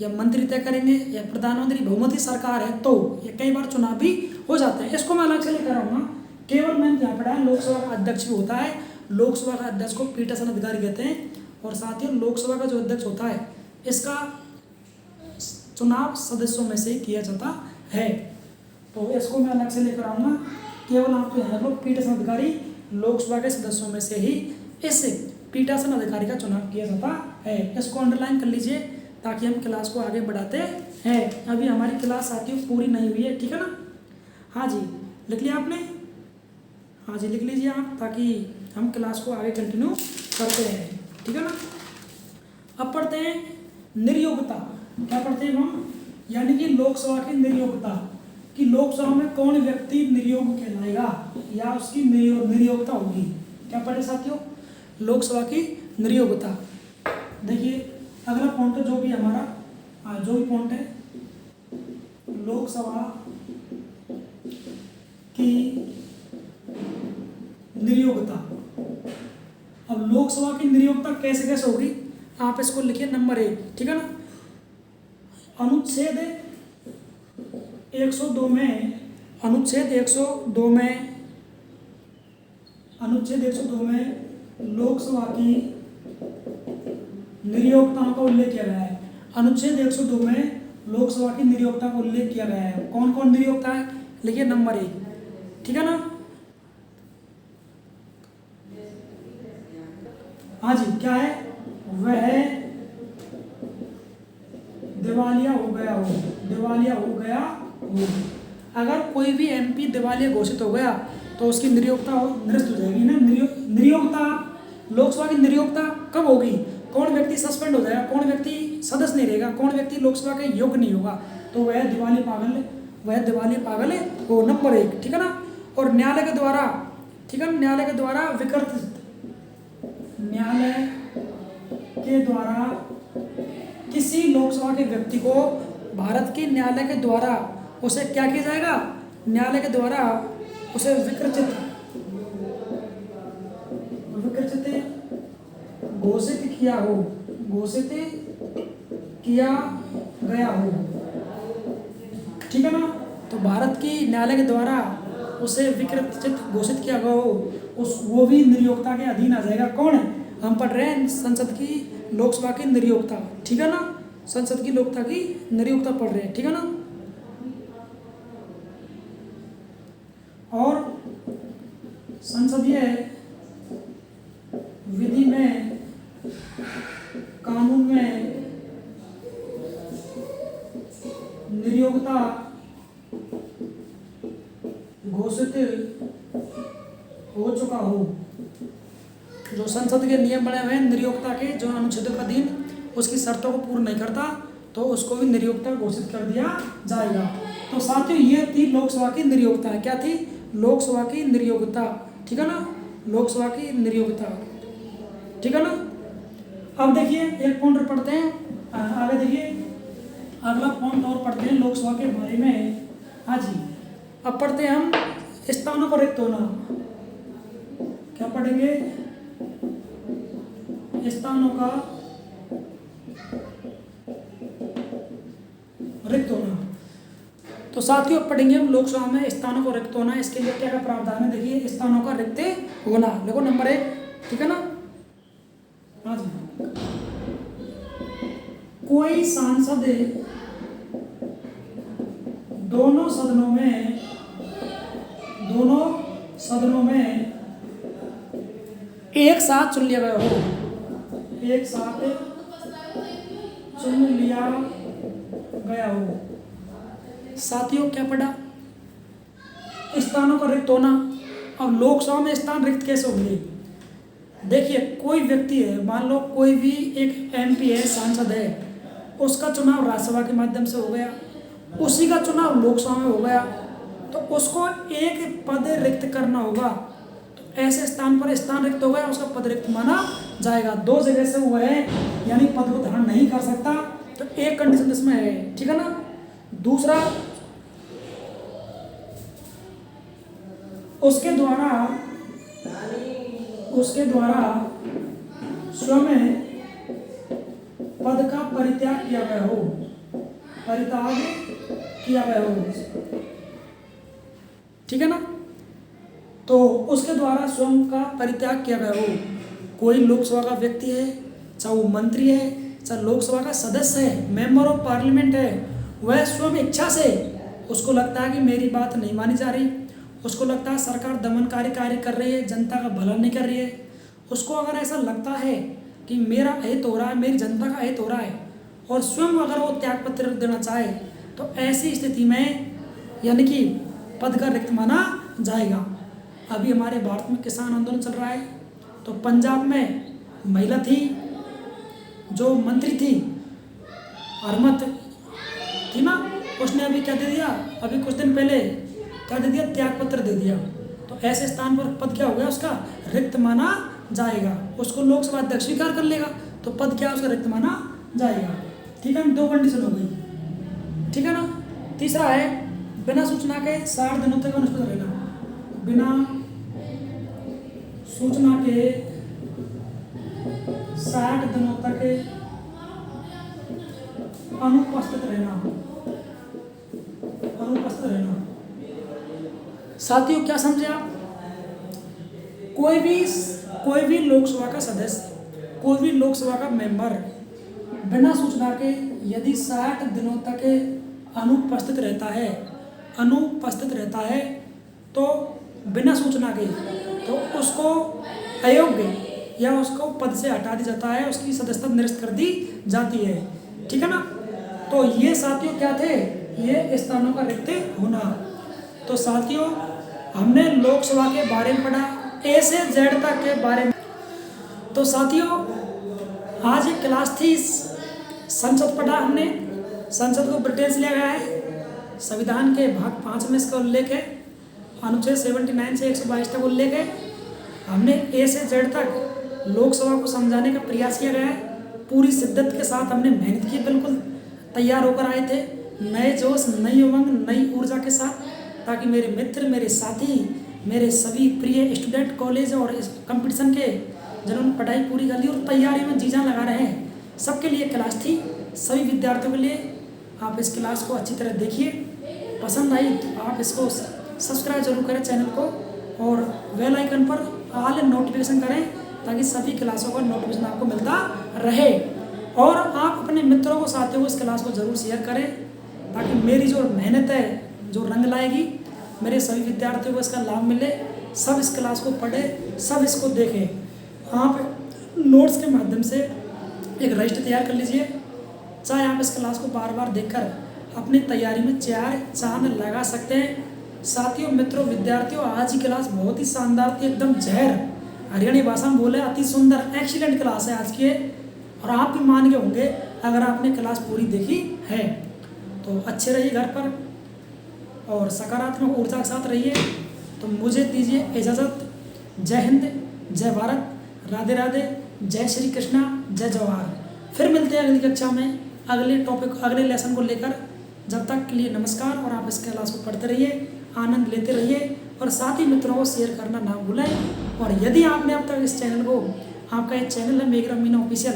या मंत्री तय करेंगे, या प्रधानमंत्री, बहुमत की सरकार है तो ये कई बार चुनाव भी हो जाते हैं। इसको मैं अलग से लेकर आऊँगा। केवल मैंने यहाँ पढ़ा है लोकसभा का अध्यक्ष भी होता है। लोकसभा का अध्यक्ष को पीठासन अधिकारी कहते हैं। और साथ ही लोकसभा का जो अध्यक्ष होता है इसका चुनाव सदस्यों में से किया जाता है। तो इसको मैं अलग से लेकर आऊँगा। केवल आपको यहाँ पर पीठासन अधिकारी, लोकसभा के सदस्यों में से ही इस पीठासन अधिकारी का चुनाव किया जाता है। इसको अंडरलाइन कर लीजिए ताकि हम क्लास को आगे बढ़ाते हैं। अभी हमारी क्लास साथियों पूरी नहीं हुई है, ठीक है ना? हाँ जी, लिख लिया आपने? हाँ जी, लिख लीजिए आप, ताकि हम क्लास को आगे कंटिन्यू करते हैं, ठीक है ना? अब पढ़ते हैं निर्योग्यता। क्या पढ़ते हैं हम? यानी कि लोकसभा की निर्योग्यता, कि लोकसभा में कौन व्यक्ति निर्योग्य कहलाएगा या उसकी निर्योग्यता होगी। क्या पढ़े साथियों? लोकसभा की निर्योग्यता। देखिए अगला पॉइंट है जो भी हमारा जो भी पॉइंट है, लोकसभा की निर्योग्यता। अब लोकसभा की निर्योग्यता कैसे कैसे होगी आप इसको लिखिए नंबर 1, ठीक है ना? अनुच्छेद 102 में, अनुच्छेद 102 में लोकसभा की निर्योग्यताओं का उल्लेख किया गया है। अनुच्छेद 102 में लोकसभा की निर्योग्यता का उल्लेख किया गया है। कौन कौन निर्योग्यता है? लिखिए नंबर 1, ठीक है ना? हाँ जी, क्या है? वह दिवालिया हो गया हो, दिवालिया हो गया हो। अगर कोई भी एमपी दिवालिया घोषित हो गया तो उसकी निर्योग्यता निरस्त हो जाएगी ना। निर्योग्यता, लोकसभा की निर्योग्यता कब होगी? कौन व्यक्ति सस्पेंड हो जाएगा, कौन व्यक्ति सदस्य नहीं रहेगा, कौन व्यक्ति लोकसभा के योग्य नहीं होगा, तो वह दिवाली पागल है वो नंबर 1, ठीक है ना। और न्यायालय के द्वारा, ठीक है, न्यायालय के द्वारा किसी लोकसभा के व्यक्ति को भारत के न्यायालय के द्वारा उसे क्या किया जाएगा? न्यायालय के द्वारा उसे विकृचित घोषित किया गया हो, ठीक है ना। तो भारत की न्यायालय के द्वारा उसे विकृचित घोषित किया गया हो, वो भी निर्योग्यता के अधीन आ जाएगा। कौन है? हम पढ़ रहे हैं संसद की लोकसभा की निर्योग्यता, ठीक है ना। संसद की लोकसभा की निर्योग्यता पढ़ रहे हैं, ठीक है ना। और संसदीय विधि में, कानून में निर्योग्यता घोषित हो चुका हो, जो संसद के नियम बने हुए हैं निर्योग्यता के, जो अनुच्छेद का अधीन उसकी शर्तों को पूर्ण नहीं करता तो उसको भी निर्योग्यता घोषित कर दिया जाएगा। तो साथियों ये थी लोकसभा की निर्योग्यता। क्या थी? लोकसभा की निर्योग्यता, ठीक है ना, लोकसभा की निर्योग्यता, ठीक है ना। अब देखिए एक पॉइंट पढ़ते हैं, आगे देखिए अगला पॉइंट और पढ़ते हैं लोकसभा के बारे में। हाँ जी, अब पढ़ते हैं हम स्थानों पर रिक्त होना। क्या पढ़ेंगे? स्थानों का रिक्त होना। तो साथियों पढ़ेंगे हम लोकसभा में स्थानों को रिक्त होना, इसके लिए क्या क्या प्रावधान है। देखिए स्थानों का रिक्त होना, देखो नंबर 1, ठीक है ना। हाँ जी, कोई सांसद दोनों सदनों में एक साथ चुन लिया गया हो, एक साथ चुन लिया गया हो। साथियों क्या पढ़ा? स्थानों का रिक्त होना। अब लोकसभा में स्थान रिक्त कैसे होंगे? देखिए कोई व्यक्ति है, मान लो कोई भी एक MP है, सांसद है, उसका चुनाव राज्यसभा के माध्यम से हो गया, उसी का चुनाव लोकसभा में हो गया, तो उसको एक पद रिक्त करना होगा। तो ऐसे स्थान पर स्थान रिक्त हो गया, उसका पद रिक्त माना जाएगा। 2 जगह से हुआ है यानी पद को धारण नहीं कर सकता, तो एक कंडीशन इसमें है, ठीक है ना। दूसरा, उसके द्वारा स्वयं पद का परित्याग किया गया हो, ठीक है ना। तो उसके द्वारा स्वयं का परित्याग किया गया हो। कोई लोकसभा का व्यक्ति है, चाहे वो मंत्री है, चाहे लोकसभा का सदस्य है, मेंबर ऑफ पार्लियामेंट है, वह स्वयं इच्छा से, उसको लगता है कि मेरी बात नहीं मानी जा रही, उसको लगता है सरकार दमनकारी कार्य कर रही है, जनता का भला नहीं कर रही है, उसको अगर ऐसा लगता है कि मेरा हित हो रहा है, मेरी जनता का हित हो रहा है, और स्वयं अगर वो त्यागपत्र देना चाहे, तो ऐसी स्थिति में यानी कि पद का रिक्त माना जाएगा। अभी हमारे भारत में किसान आंदोलन चल रहा है, तो पंजाब में महिला थी जो मंत्री थी, हरमत थी ना, उसने अभी क्या दे दिया, अभी कुछ दिन पहले क्या दे दिया, त्यागपत्र दे दिया। तो ऐसे स्थान पर पद क्या हो गया, उसका रिक्त माना जाएगा। उसको लोकसभा अध्यक्ष स्वीकार कर लेगा तो पद क्या उसका रिक्त माना जाएगा, ठीक है। 2 कंडीशन हो गई, ठीक है ना। तीसरा है बिना सूचना के 60 दिनों तक अनुपस्थित रहना। बिना सूचना के 60 दिनों तक अनुपस्थित रहना। साथियों क्या समझे आप? कोई भी लोकसभा का सदस्य, कोई भी लोकसभा का मेंबर बिना सूचना के यदि 60 दिनों तक अनुपस्थित रहता है तो बिना सूचना के तो उसको अयोग्य या उसको पद से हटा दिया जाता है, उसकी सदस्यता निरस्त कर दी जाती है, ठीक है ना। तो ये साथियों क्या थे, ये स्थानों का रिक्त होना। तो साथियों हमने लोकसभा के बारे में पढ़ा, ए से जेड तक के बारे में। तो साथियों आज एक क्लास थी, संसद पढ़ा हमने। संसद को ब्रिटेन से लिया गया है, संविधान के भाग 5 में इसका उल्लेख है, अनुच्छेद 79 से 122 तक उल्लेख है। हमने ए से जेड तक लोकसभा को समझाने का प्रयास किया गया है। पूरी शिद्दत के साथ हमने मेहनत की, बिल्कुल तैयार होकर आए थे, नए जोश, नई उमंग, नई ऊर्जा के साथ, ताकि मेरे मित्र, मेरे साथी, मेरे सभी प्रिय स्टूडेंट कॉलेज और इस कंपटीशन के जिन्होंने पढ़ाई पूरी कर ली और तैयारी में जी जान लगा रहे हैं, सबके लिए क्लास थी। सभी विद्यार्थियों के लिए आप इस क्लास को अच्छी तरह देखिए। पसंद आई तो आप इसको सब्सक्राइब जरूर करें चैनल को, और बेल आइकन पर ऑल नोटिफिकेशन करें, ताकि सभी क्लासों का नोटिफिकेशन आपको मिलता रहे। और आप अपने मित्रों को, साथियों को इस क्लास को ज़रूर शेयर करें, ताकि मेरी जो मेहनत है जो रंग लाएगी, मेरे सभी विद्यार्थियों को इसका लाभ मिले। सब इस क्लास को पढ़ें, सब इसको देखें। आप नोट्स के माध्यम से एक रजिस्टर तैयार कर लीजिए, चाहे आप इस क्लास को बार बार देखकर अपनी तैयारी में चांद लगा सकते हैं। साथियों, मित्रों, विद्यार्थियों, आज की क्लास बहुत ही शानदार थी, एकदम जहर, हरियाणी भाषा में बोले अति सुंदर, एक्सीलेंट क्लास है आज की, और आप भी मान गए होंगे अगर आपने क्लास पूरी देखी है। तो अच्छे रहिए घर पर और सकारात्मक ऊर्जा के साथ रहिए। तो मुझे दीजिए इजाज़त। जय हिंद, जय भारत, राधे राधे, जय श्री कृष्णा, जय जवाहर। फिर मिलते हैं अगली कक्षा में अगले टॉपिक, अगले लेसन को लेकर। जब तक के लिए नमस्कार, और आप इस क्लास को पढ़ते रहिए, आनंद लेते रहिए, और साथ ही मित्रों को शेयर करना ना भूलें। और यदि आपने अब तक इस चैनल को, आपका एक चैनल है मेघराम मीना ऑफिशियल,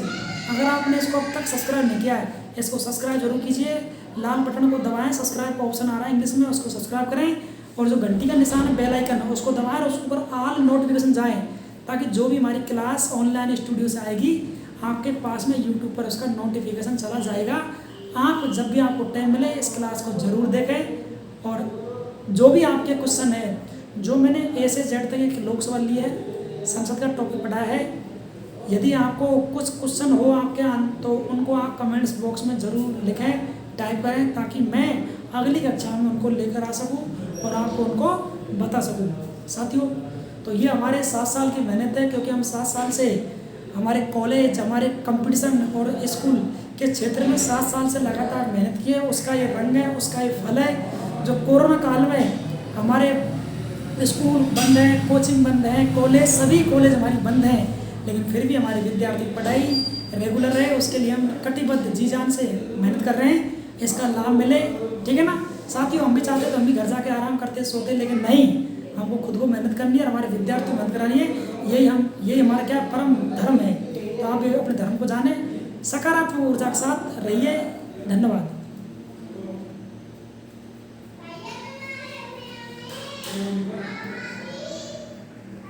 अगर आपने इसको अब तक सब्सक्राइब नहीं किया है, इसको सब्सक्राइब जरूर कीजिए। लाल बटन को दबाएं, सब्सक्राइब का ऑप्शन आ रहा है इंग्लिश में, उसको सब्सक्राइब करें, और जो घंटी का निशान है, बेल आइकन है, उसको दबाएं, और उसके ऊपर ऑल नोटिफिकेशन जाएँ, ताकि जो भी हमारी क्लास ऑनलाइन स्टूडियो से आएगी, आपके पास में यूट्यूब पर उसका नोटिफिकेशन चला जाएगा। आप जब भी आपको टाइम मिले इस क्लास को ज़रूर देखें। और जो भी आपके क्वेश्चन है, जो मैंने ए से जेड तक एक लोकसभा ली है, संसद का टॉपिक पढ़ा है, यदि आपको कुछ क्वेश्चन हो आपके तो उनको आप कमेंट्स बॉक्स में ज़रूर लिखें, टाइप करें, ताकि मैं अगली कक्षा में उनको लेकर आ सकूं और आपको उनको बता सकूं। साथियों, तो ये हमारे 7 साल की मेहनत है, क्योंकि हम 7 साल से हमारे कॉलेज, हमारे कंपटीशन और स्कूल के क्षेत्र में 7 साल से लगातार मेहनत की है। उसका ये रंग है, उसका ये फल है। जो कोरोना काल में हमारे स्कूल बंद हैं, कोचिंग बंद हैं, कॉलेज, सभी कॉलेज हमारी बंद हैं, लेकिन फिर भी हमारे विद्यार्थी पढ़ाई रेगुलर रहे, उसके लिए हम कटिबद्ध जी जान से मेहनत कर रहे हैं। इसका लाभ मिले, ठीक है ना साथियों। हम भी चाहते हैं तो हम भी घर जाके आराम करते सोते, लेकिन नहीं, हमको खुद को मेहनत करनी है और हमारे विद्यार्थी को मेहनत करानी है। यही हमारा क्या परम धर्म है। तो आप अपने धर्म को जाने, सकारात्मक ऊर्जा के साथ रहिए। धन्यवाद।